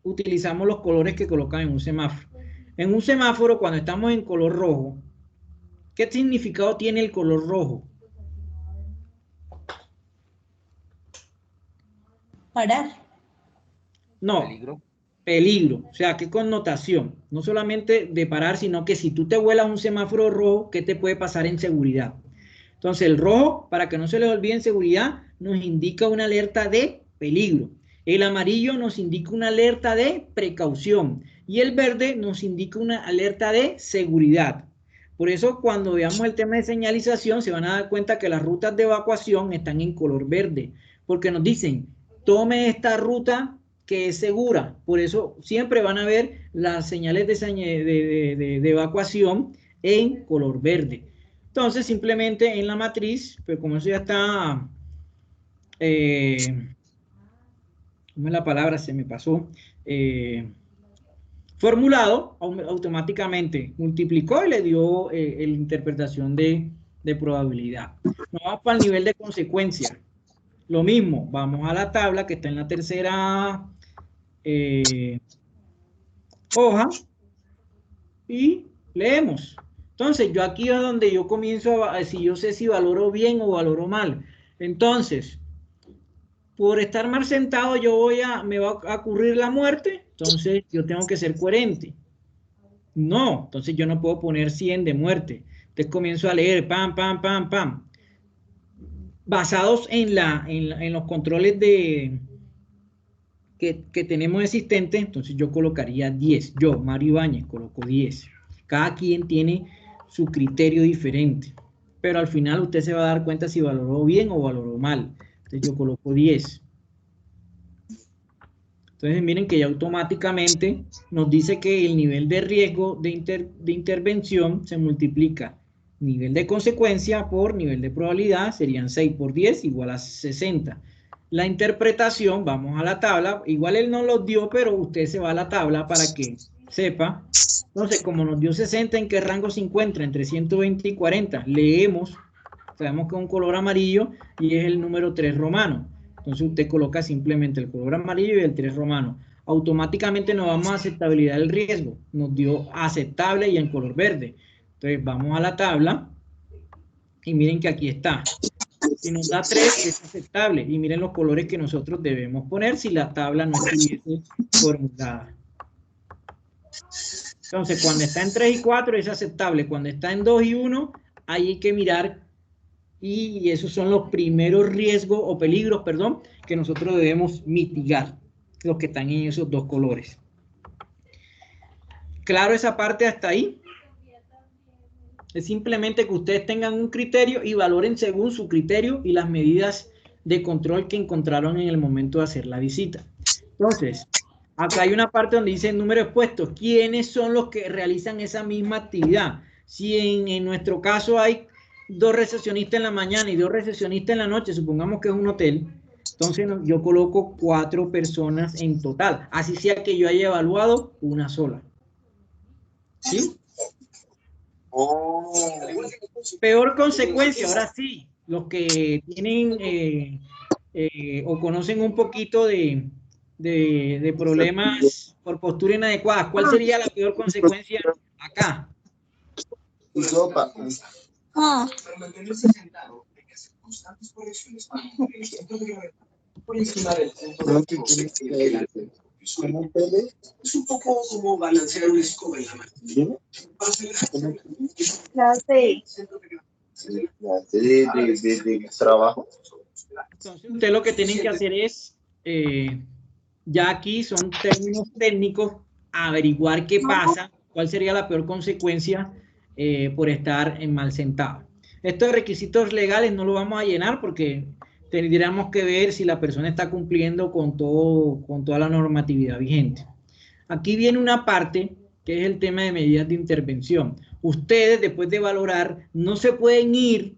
utilizamos los colores que colocan en un semáforo. En un semáforo, cuando estamos en color rojo, ¿qué significado tiene el color rojo? Parar. No, peligro. O sea, ¿qué connotación? No solamente de parar, sino que si tú te vuelas un semáforo rojo, ¿qué te puede pasar en seguridad? Entonces, el rojo, para que no se les olvide en seguridad, nos indica una alerta de peligro. El amarillo nos indica una alerta de precaución. Y el verde nos indica una alerta de seguridad. Por eso, cuando veamos el tema de señalización, se van a dar cuenta que las rutas de evacuación están en color verde. Porque nos dicen, tome esta ruta que es segura. Por eso, siempre van a ver las señales de evacuación en color verde. Entonces, simplemente en la matriz, pues como eso ya está, ¿cómo es la palabra? Se me pasó. Formulado, automáticamente multiplicó y le dio la interpretación de probabilidad. Nos vamos para el nivel de consecuencia. Lo mismo, vamos a la tabla que está en la tercera hoja y leemos. Entonces, yo aquí es donde yo comienzo a si yo sé si valoro bien o valoro mal. Entonces, por estar mal sentado, me va a ocurrir la muerte. Entonces, yo tengo que ser coherente. No, entonces yo no puedo poner 100 de muerte. Entonces comienzo a leer, pam, pam, pam, pam. Basados en los controles que tenemos existentes, entonces yo colocaría 10. Yo, Mario Ibáñez, coloco 10. Cada quien tiene su criterio diferente, pero al final usted se va a dar cuenta si valoró bien o valoró mal. Entonces yo coloco 10. Entonces miren que ya automáticamente nos dice que el nivel de riesgo de intervención se multiplica nivel de consecuencia por nivel de probabilidad, serían 6 por 10 igual a 60. La interpretación, vamos a la tabla, igual él no los dio, pero usted se va a la tabla para que sepa. Entonces, como nos dio 60, ¿en qué rango se encuentra? Entre 120 y 40. Leemos, sabemos que es un color amarillo y es el número 3 romano. Entonces usted coloca simplemente el color amarillo y el 3 romano. Automáticamente nos vamos a aceptabilidad del riesgo. Nos dio aceptable y en color verde. Entonces vamos a la tabla y miren que aquí está. Si nos da 3 es aceptable y miren los colores que nosotros debemos poner si la tabla no estuviese formulada. Entonces cuando está en 3 y 4 es aceptable. Cuando está en 2 y 1 ahí hay que mirar y esos son los primeros riesgos o peligros, perdón, que nosotros debemos mitigar, los que están en esos dos colores. ¿Claro esa parte hasta ahí? Es simplemente que ustedes tengan un criterio y valoren según su criterio y las medidas de control que encontraron en el momento de hacer la visita. Entonces, acá hay una parte donde dice número expuesto. ¿Quiénes son los que realizan esa misma actividad? Si en nuestro caso hay 2 recepcionistas en la mañana y 2 recepcionistas en la noche, supongamos que es un hotel, entonces yo coloco 4 personas en total, así sea que yo haya evaluado una sola. ¿Sí? Peor consecuencia, ahora sí, los que tienen o conocen un poquito de problemas por postura inadecuada, ¿cuál sería la peor consecuencia acá? Es un poco como balancear una escoba en la mano. De trabajo. Entonces, usted lo que tienen que hacer es, ya aquí son términos técnicos, averiguar qué pasa, cuál sería la peor consecuencia por estar en mal sentado. Estos requisitos legales no lo vamos a llenar porque tendríamos que ver si la persona está cumpliendo con toda la normatividad vigente. Aquí viene una parte que es el tema de medidas de intervención. Ustedes, después de valorar, no se pueden ir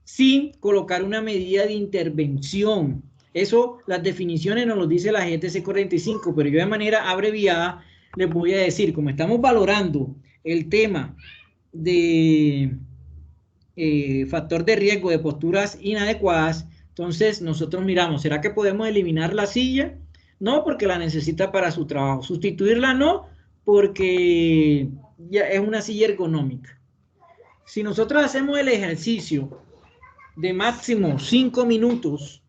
sin colocar una medida de intervención. Eso, las definiciones nos lo dice la GTC 45, pero yo de manera abreviada les voy a decir, como estamos valorando el tema de factor de riesgo de posturas inadecuadas, entonces nosotros miramos, ¿será que podemos eliminar la silla? No, porque la necesita para su trabajo. Sustituirla no, porque ya es una silla ergonómica. Si nosotros hacemos el ejercicio de máximo 5 minutos,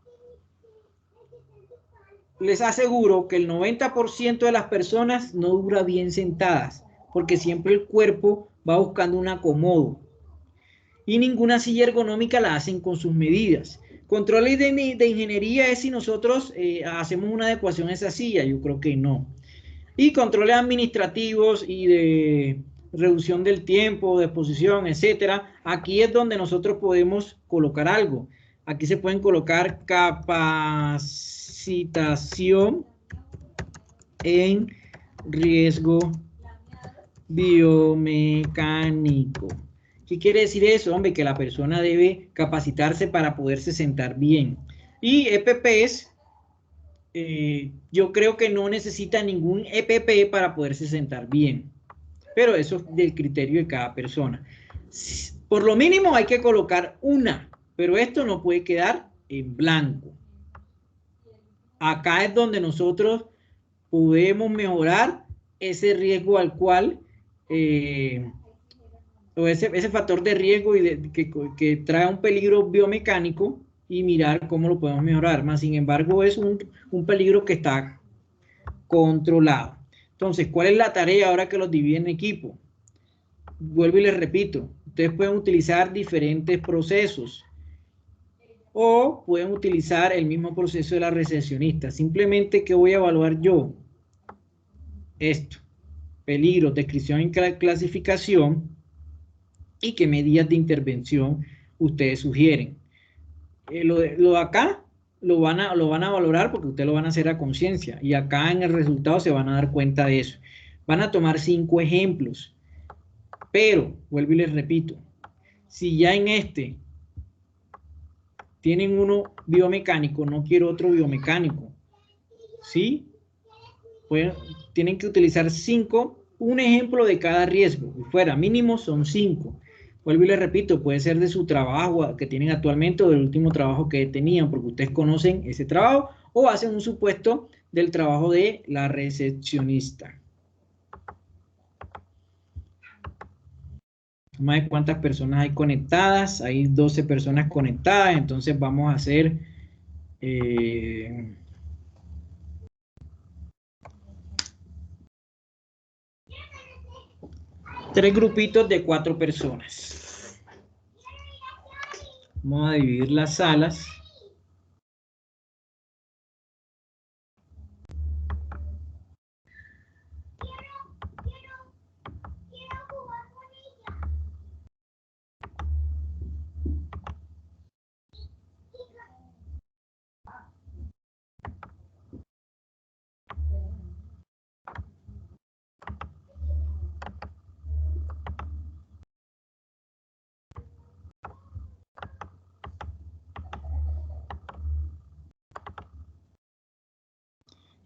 les aseguro que el 90% de las personas no dura bien sentadas, porque siempre el cuerpo va buscando un acomodo. Y ninguna silla ergonómica la hacen con sus medidas. Controles de ingeniería es si nosotros hacemos una adecuación a esa silla. Yo creo que no. Y controles administrativos y de reducción del tiempo, de exposición, etcétera. Aquí es donde nosotros podemos colocar algo. Aquí se pueden colocar capacitación en riesgo biomecánico. ¿Qué quiere decir eso? Hombre, que la persona debe capacitarse para poderse sentar bien. Y EPPs, yo creo que no necesita ningún EPP para poderse sentar bien. Pero eso es del criterio de cada persona. Por lo mínimo hay que colocar una, pero esto no puede quedar en blanco. Acá es donde nosotros podemos mejorar ese riesgo al cual... o ese factor de riesgo y que trae un peligro biomecánico y mirar cómo lo podemos mejorar. Más sin embargo, es un peligro que está controlado. Entonces, ¿cuál es la tarea ahora que los dividen en equipo? Vuelvo y les repito, ustedes pueden utilizar diferentes procesos o pueden utilizar el mismo proceso de la recepcionista. Simplemente, ¿qué voy a evaluar yo? Esto, peligro, descripción y clasificación, y qué medidas de intervención ustedes sugieren. Lo de acá lo van a valorar porque ustedes lo van a hacer a conciencia y acá en el resultado se van a dar cuenta de eso. Van a tomar 5 ejemplos, pero vuelvo y les repito, si ya en este tienen uno biomecánico, no quiero otro biomecánico, ¿sí? Pues tienen que utilizar 5, un ejemplo de cada riesgo, y fuera mínimo son 5. Vuelvo y les repito, puede ser de su trabajo que tienen actualmente o del último trabajo que tenían, porque ustedes conocen ese trabajo, o hacen un supuesto del trabajo de la recepcionista. Vamos a ver cuántas personas hay conectadas. Hay 12 personas conectadas, entonces vamos a hacer... 3 grupitos de 4 personas. Vamos a dividir las salas.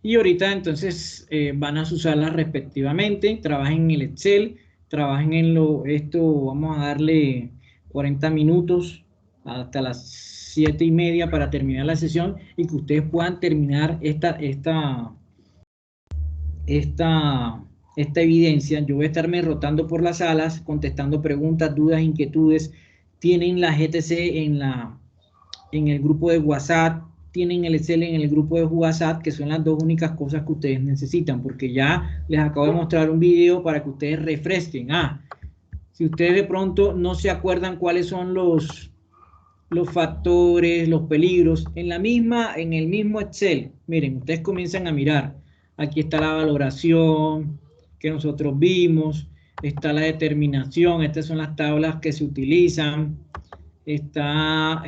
Y ahorita entonces van a usarlas respectivamente, trabajen en el Excel, trabajen en esto, vamos a darle 40 minutos hasta las 7:30 para terminar la sesión y que ustedes puedan terminar esta evidencia. Yo voy a estarme rotando por las salas, contestando preguntas, dudas, inquietudes. Tienen la GTC en el grupo de WhatsApp, tienen el Excel en el grupo de WhatsApp, que son las 2 únicas cosas que ustedes necesitan, porque ya les acabo de mostrar un video para que ustedes refresquen. Si ustedes de pronto no se acuerdan cuáles son los factores, los peligros, en el mismo Excel, miren, ustedes comienzan a mirar. Aquí está la valoración que nosotros vimos, está la determinación, estas son las tablas que se utilizan, está,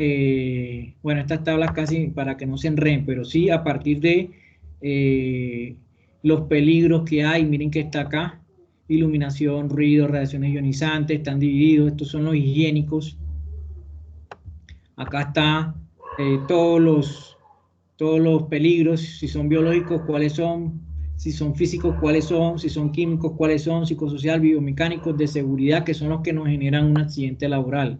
bueno, estas tablas casi para que no se enreden, pero sí a partir de los peligros que hay, miren que está acá, iluminación, ruido, radiaciones ionizantes, están divididos, estos son los higiénicos. Acá está todos los peligros, si son biológicos, cuáles son, si son físicos, cuáles son, si son químicos, cuáles son, psicosocial, biomecánicos, de seguridad, que son los que nos generan un accidente laboral.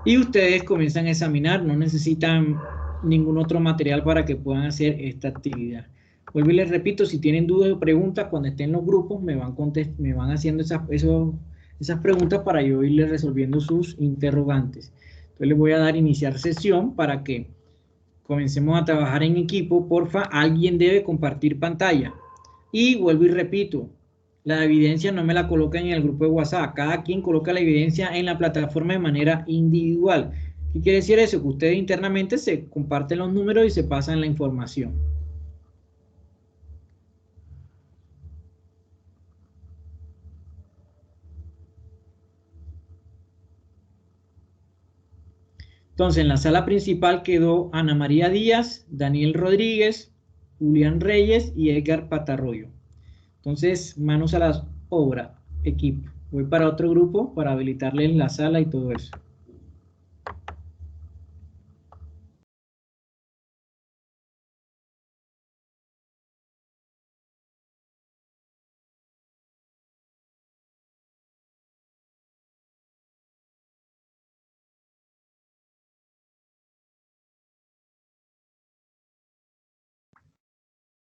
Y ustedes comienzan a examinar, no necesitan ningún otro material para que puedan hacer esta actividad. Vuelvo y les repito, si tienen dudas o preguntas, cuando estén en los grupos, me van haciendo esas preguntas para yo irles resolviendo sus interrogantes. Entonces les voy a dar iniciar sesión para que comencemos a trabajar en equipo. Porfa, alguien debe compartir pantalla. Y vuelvo y repito, la evidencia no me la colocan en el grupo de WhatsApp. Cada quien coloca la evidencia en la plataforma de manera individual. ¿Qué quiere decir eso? Que ustedes internamente se comparten los números y se pasan la información. Entonces, en la sala principal quedó Ana María Díaz, Daniel Rodríguez, Julián Reyes y Edgar Patarroyo. Entonces, manos a la obra, equipo. Voy para otro grupo para habilitarles la sala y todo eso.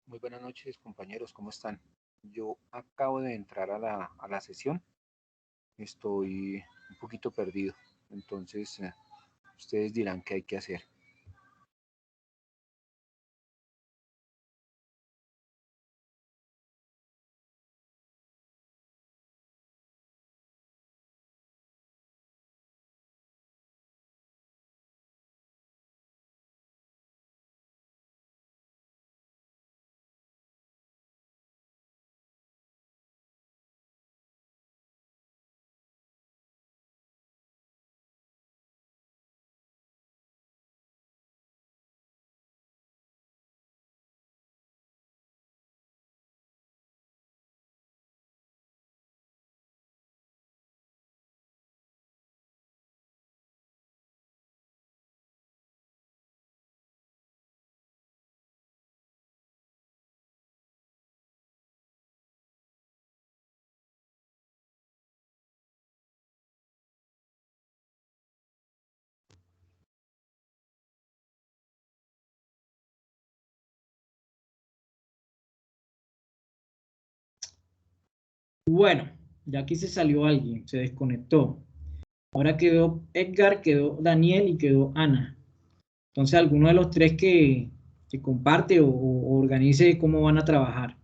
Muy buenas noches, compañeros, ¿cómo están? Yo acabo de entrar a la sesión, estoy un poquito perdido, entonces ustedes dirán qué hay que hacer. Bueno, ya aquí se salió alguien, se desconectó. Ahora quedó Edgar, quedó Daniel y quedó Ana. Entonces, alguno de los tres que comparte o organice cómo van a trabajar.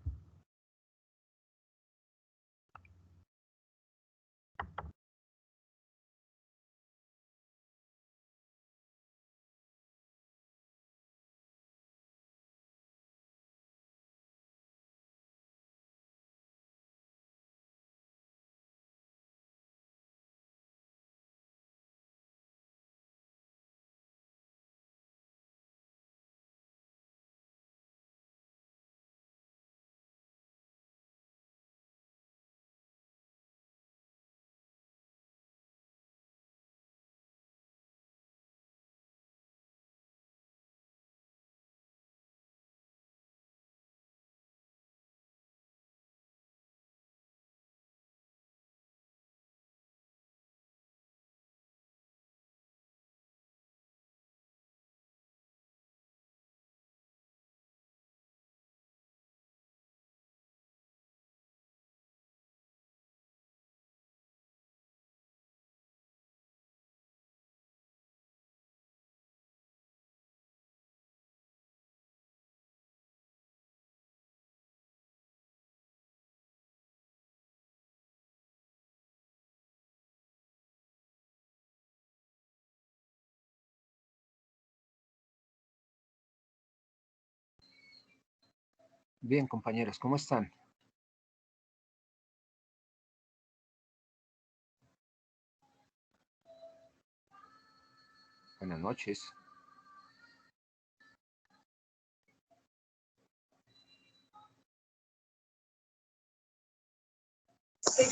Bien, compañeros, ¿cómo están? Buenas noches.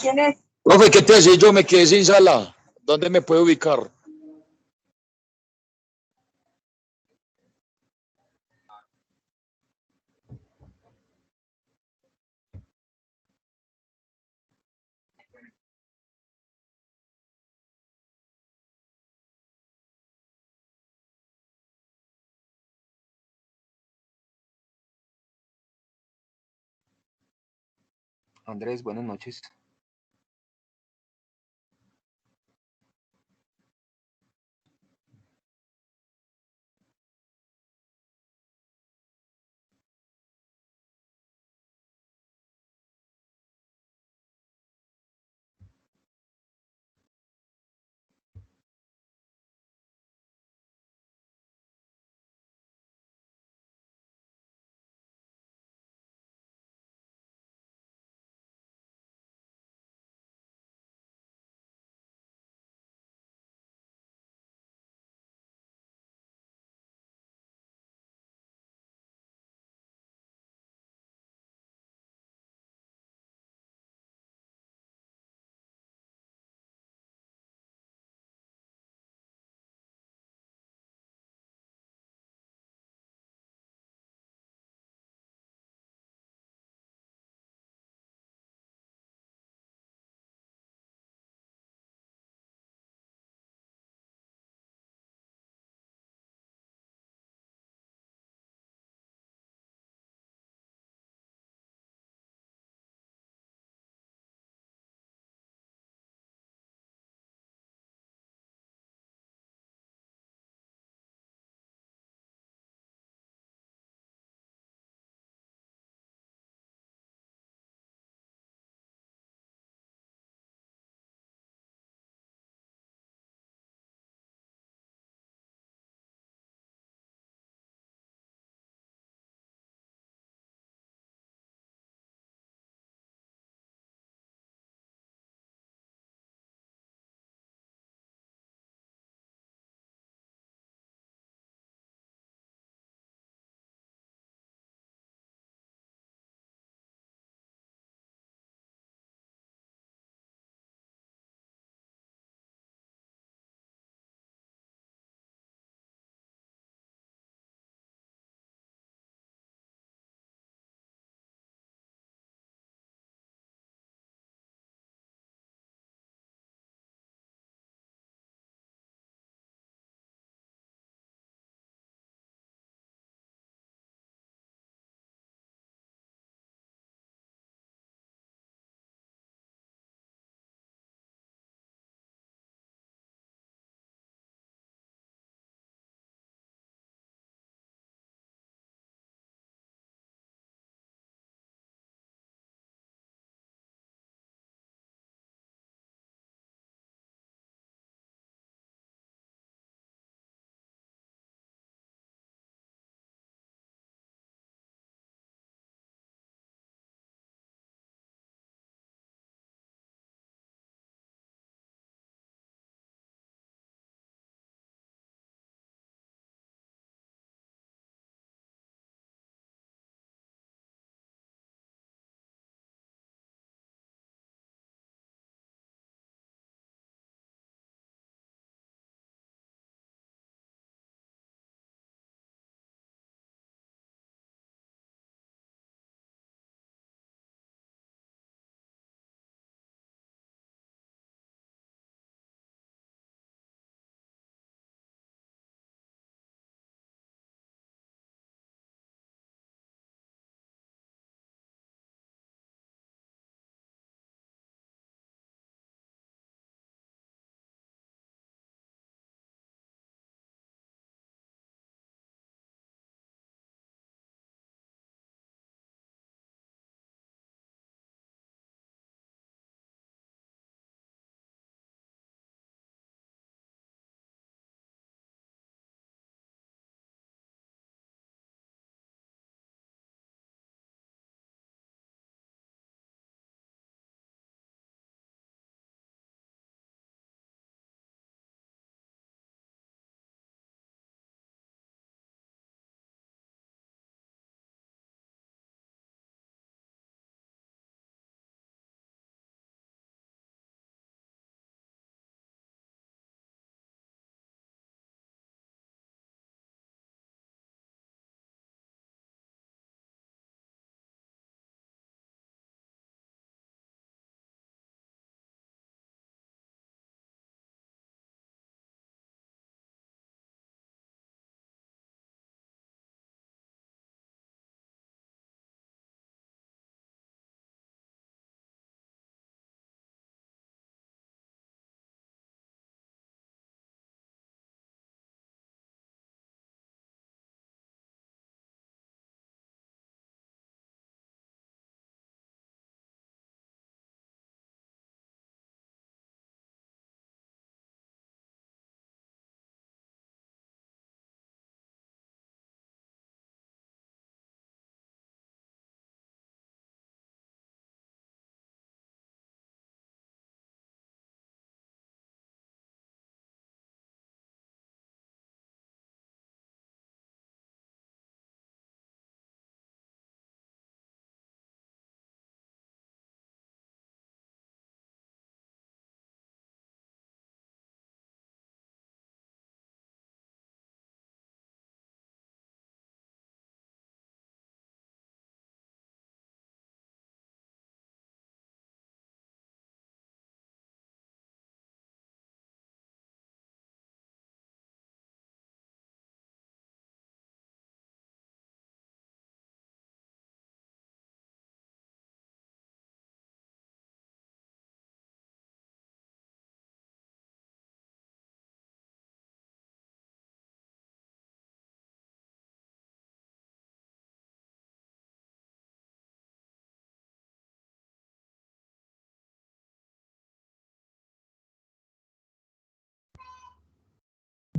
¿Quién es? Profe, ¿qué te hace? Yo me quedé sin sala. ¿Dónde me puedo ubicar? Andrés, buenas noches.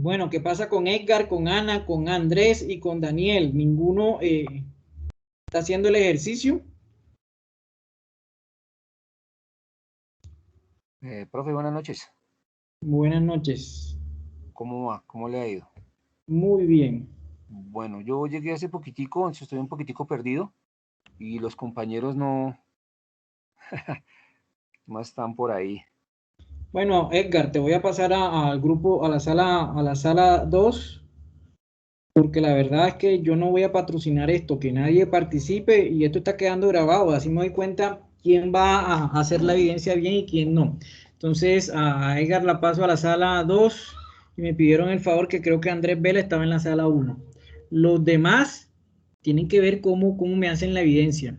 Bueno, ¿qué pasa con Edgar, con Ana, con Andrés y con Daniel? ¿Ninguno está haciendo el ejercicio? Profe, buenas noches. Buenas noches. ¿Cómo va? ¿Cómo le ha ido? Muy bien. Bueno, yo llegué hace poquitico, entonces estoy un poquitico perdido y los compañeros no, no están por ahí. Bueno, Edgar, te voy a pasar al grupo, a la sala 2, porque la verdad es que yo no voy a patrocinar esto, que nadie participe y esto está quedando grabado, así me doy cuenta quién va a hacer la evidencia bien y quién no. Entonces, a Edgar la paso a la sala 2 y me pidieron el favor que creo que Andrés Vela estaba en la sala 1. Los demás tienen que ver cómo me hacen la evidencia.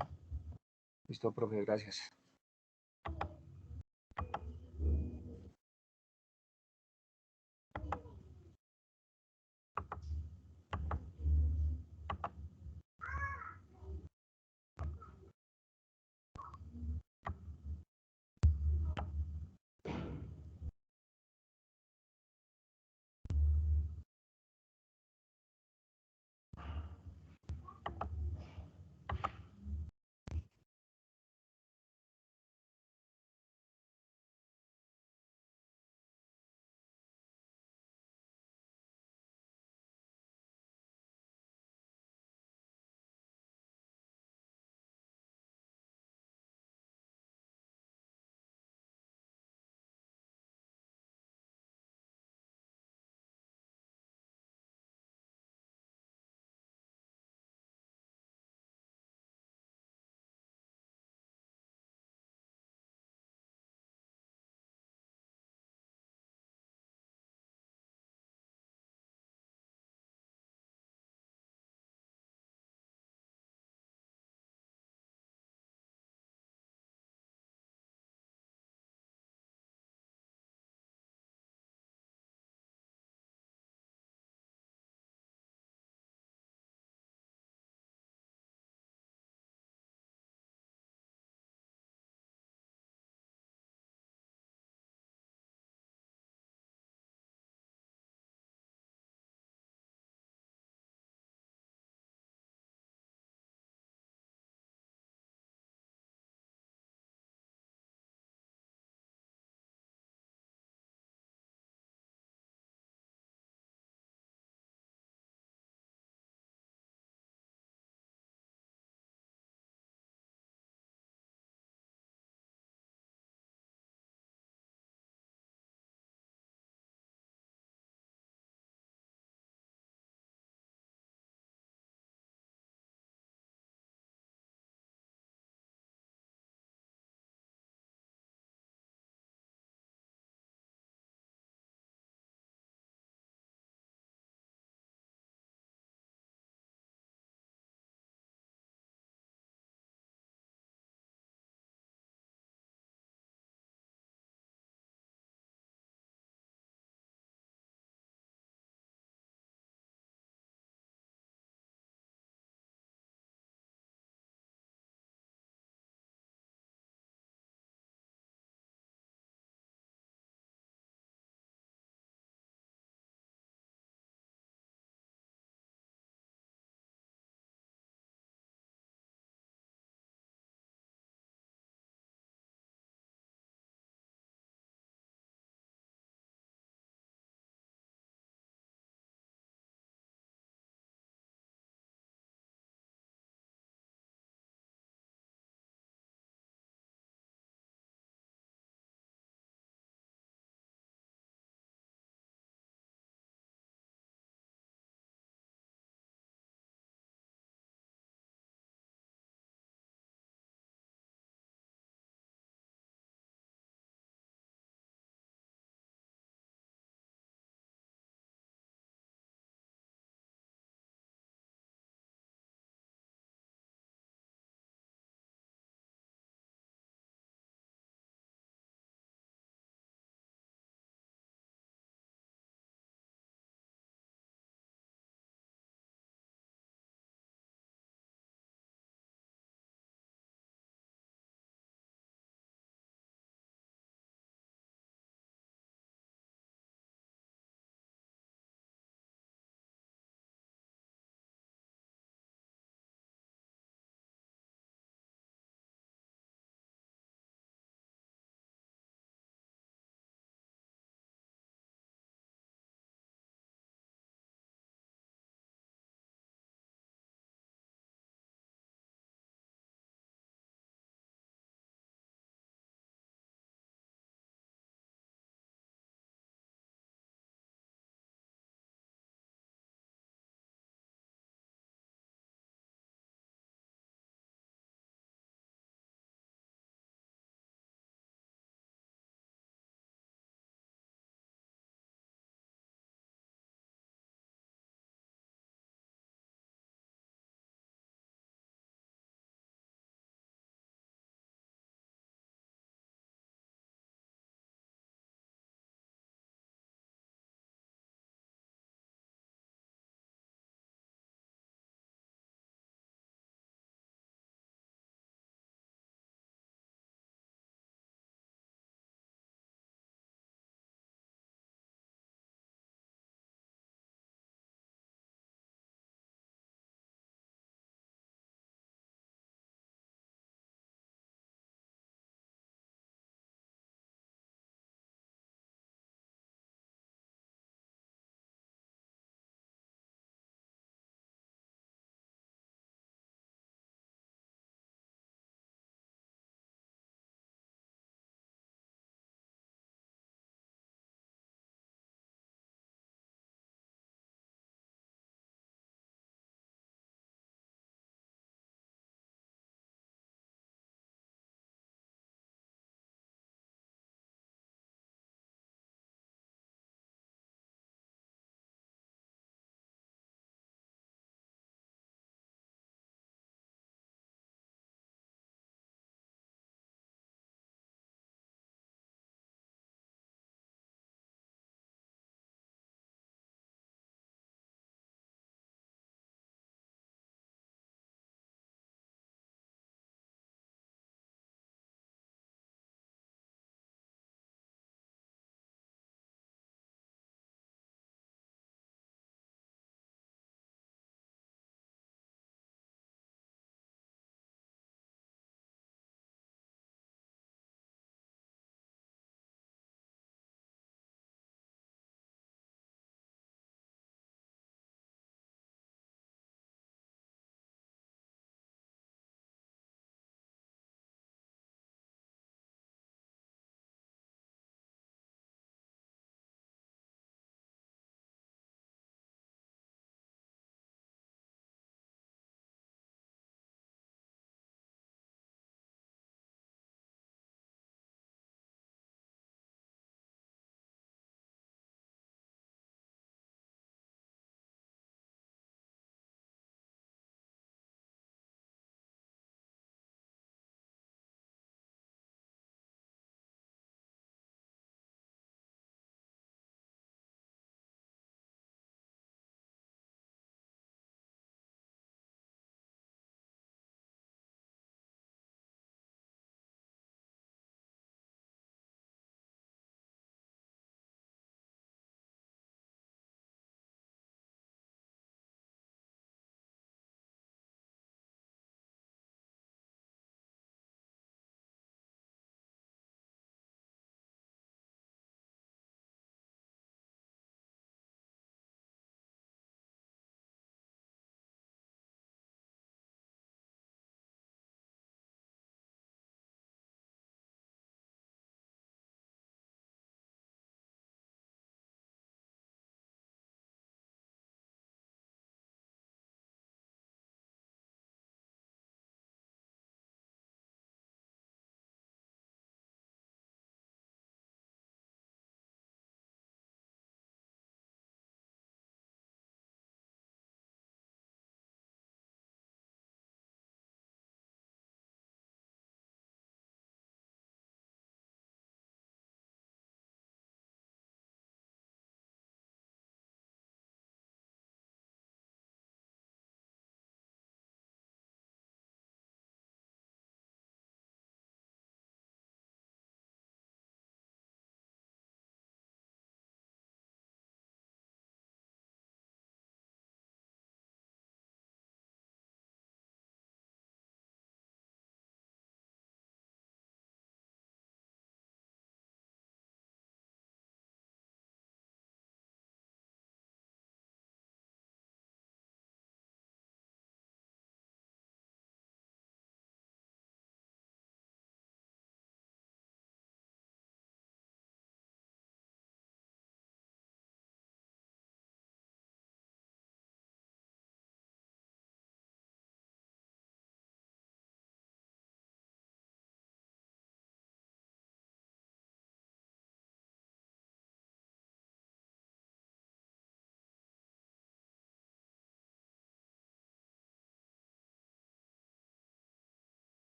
Listo, profe, gracias.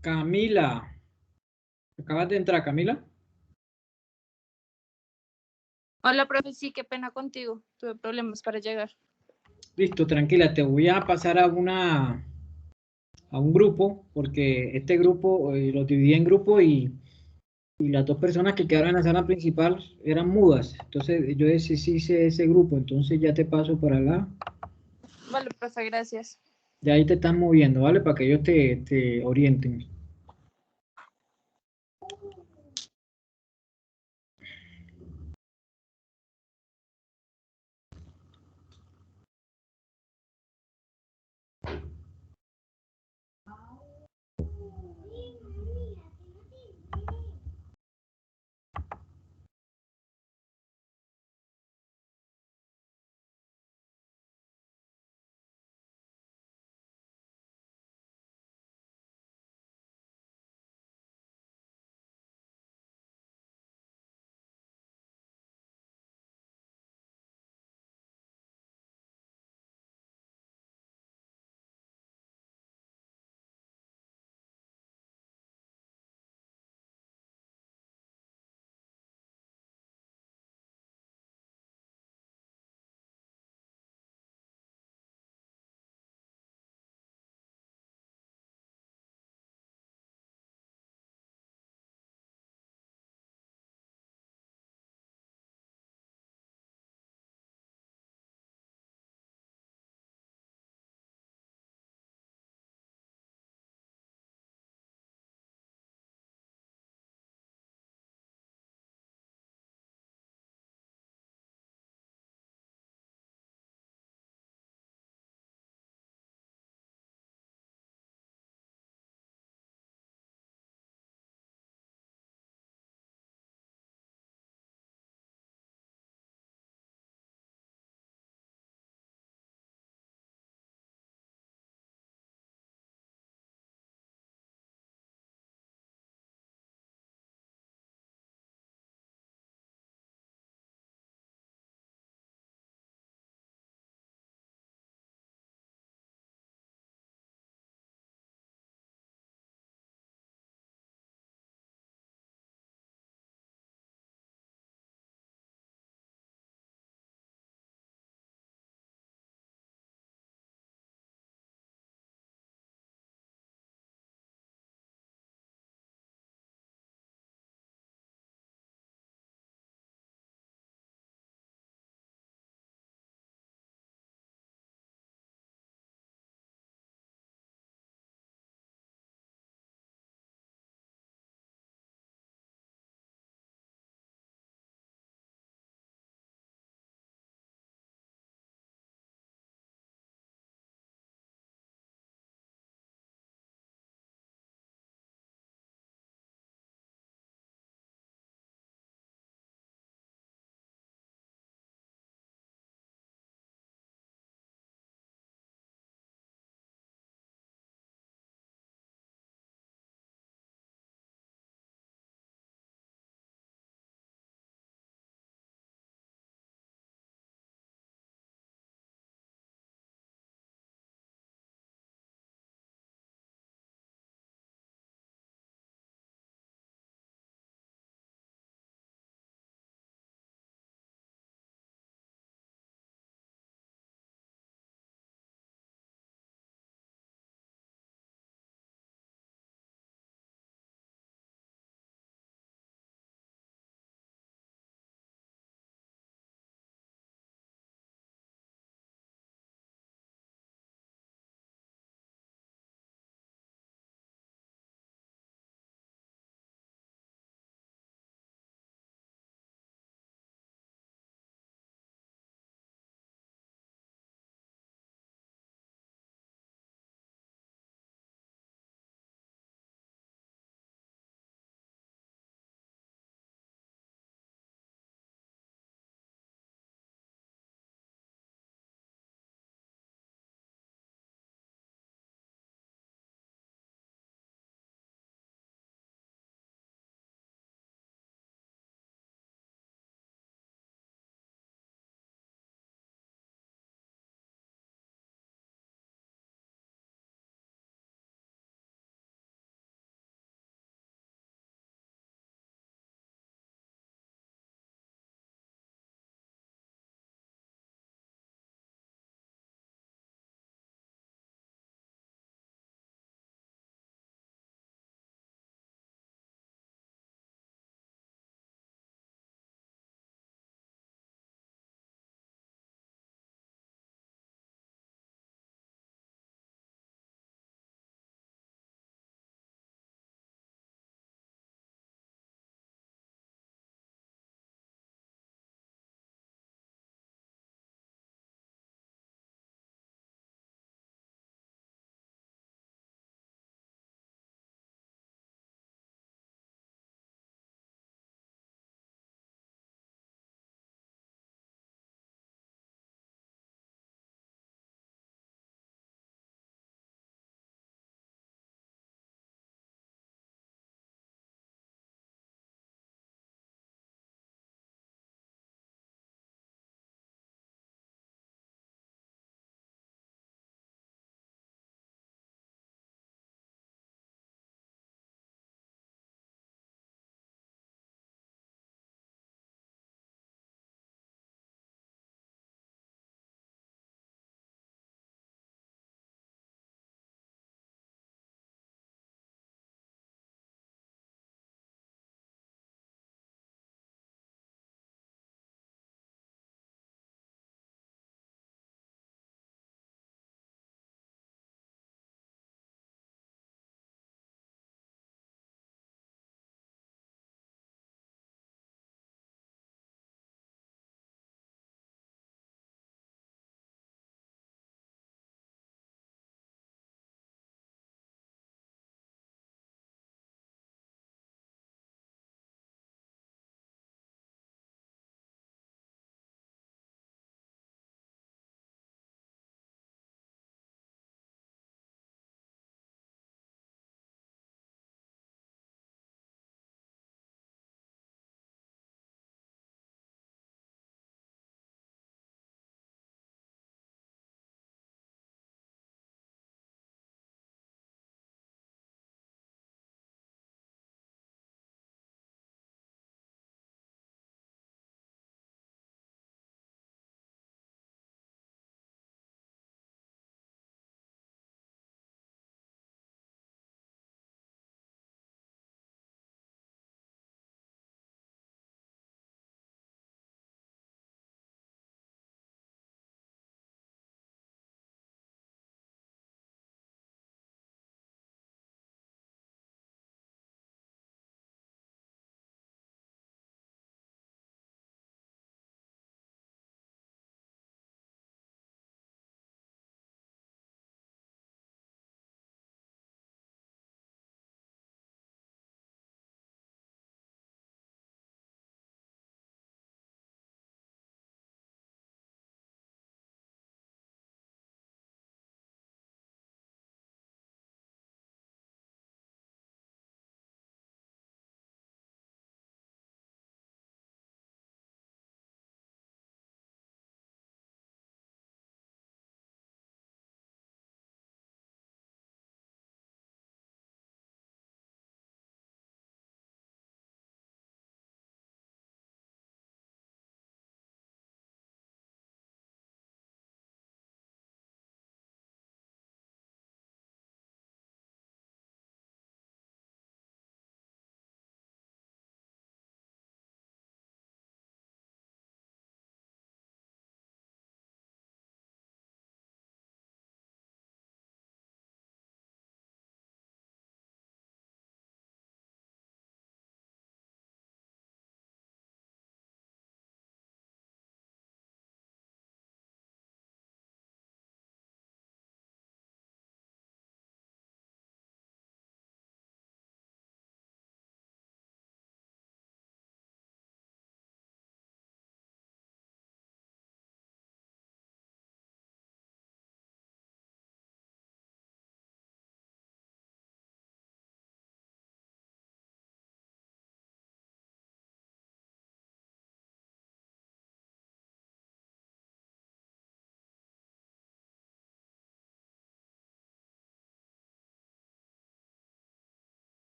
Camila. ¿Acabas de entrar, Camila? Hola, profe, sí, qué pena contigo. Tuve problemas para llegar. Listo, tranquila, te voy a pasar a un grupo, porque este grupo lo dividí en grupo y las dos personas que quedaron en la sala principal eran mudas. Entonces yo hice ese grupo, entonces ya te paso por acá. Vale, profe, gracias. Ya ahí te estás moviendo, ¿vale? Para que ellos te orienten.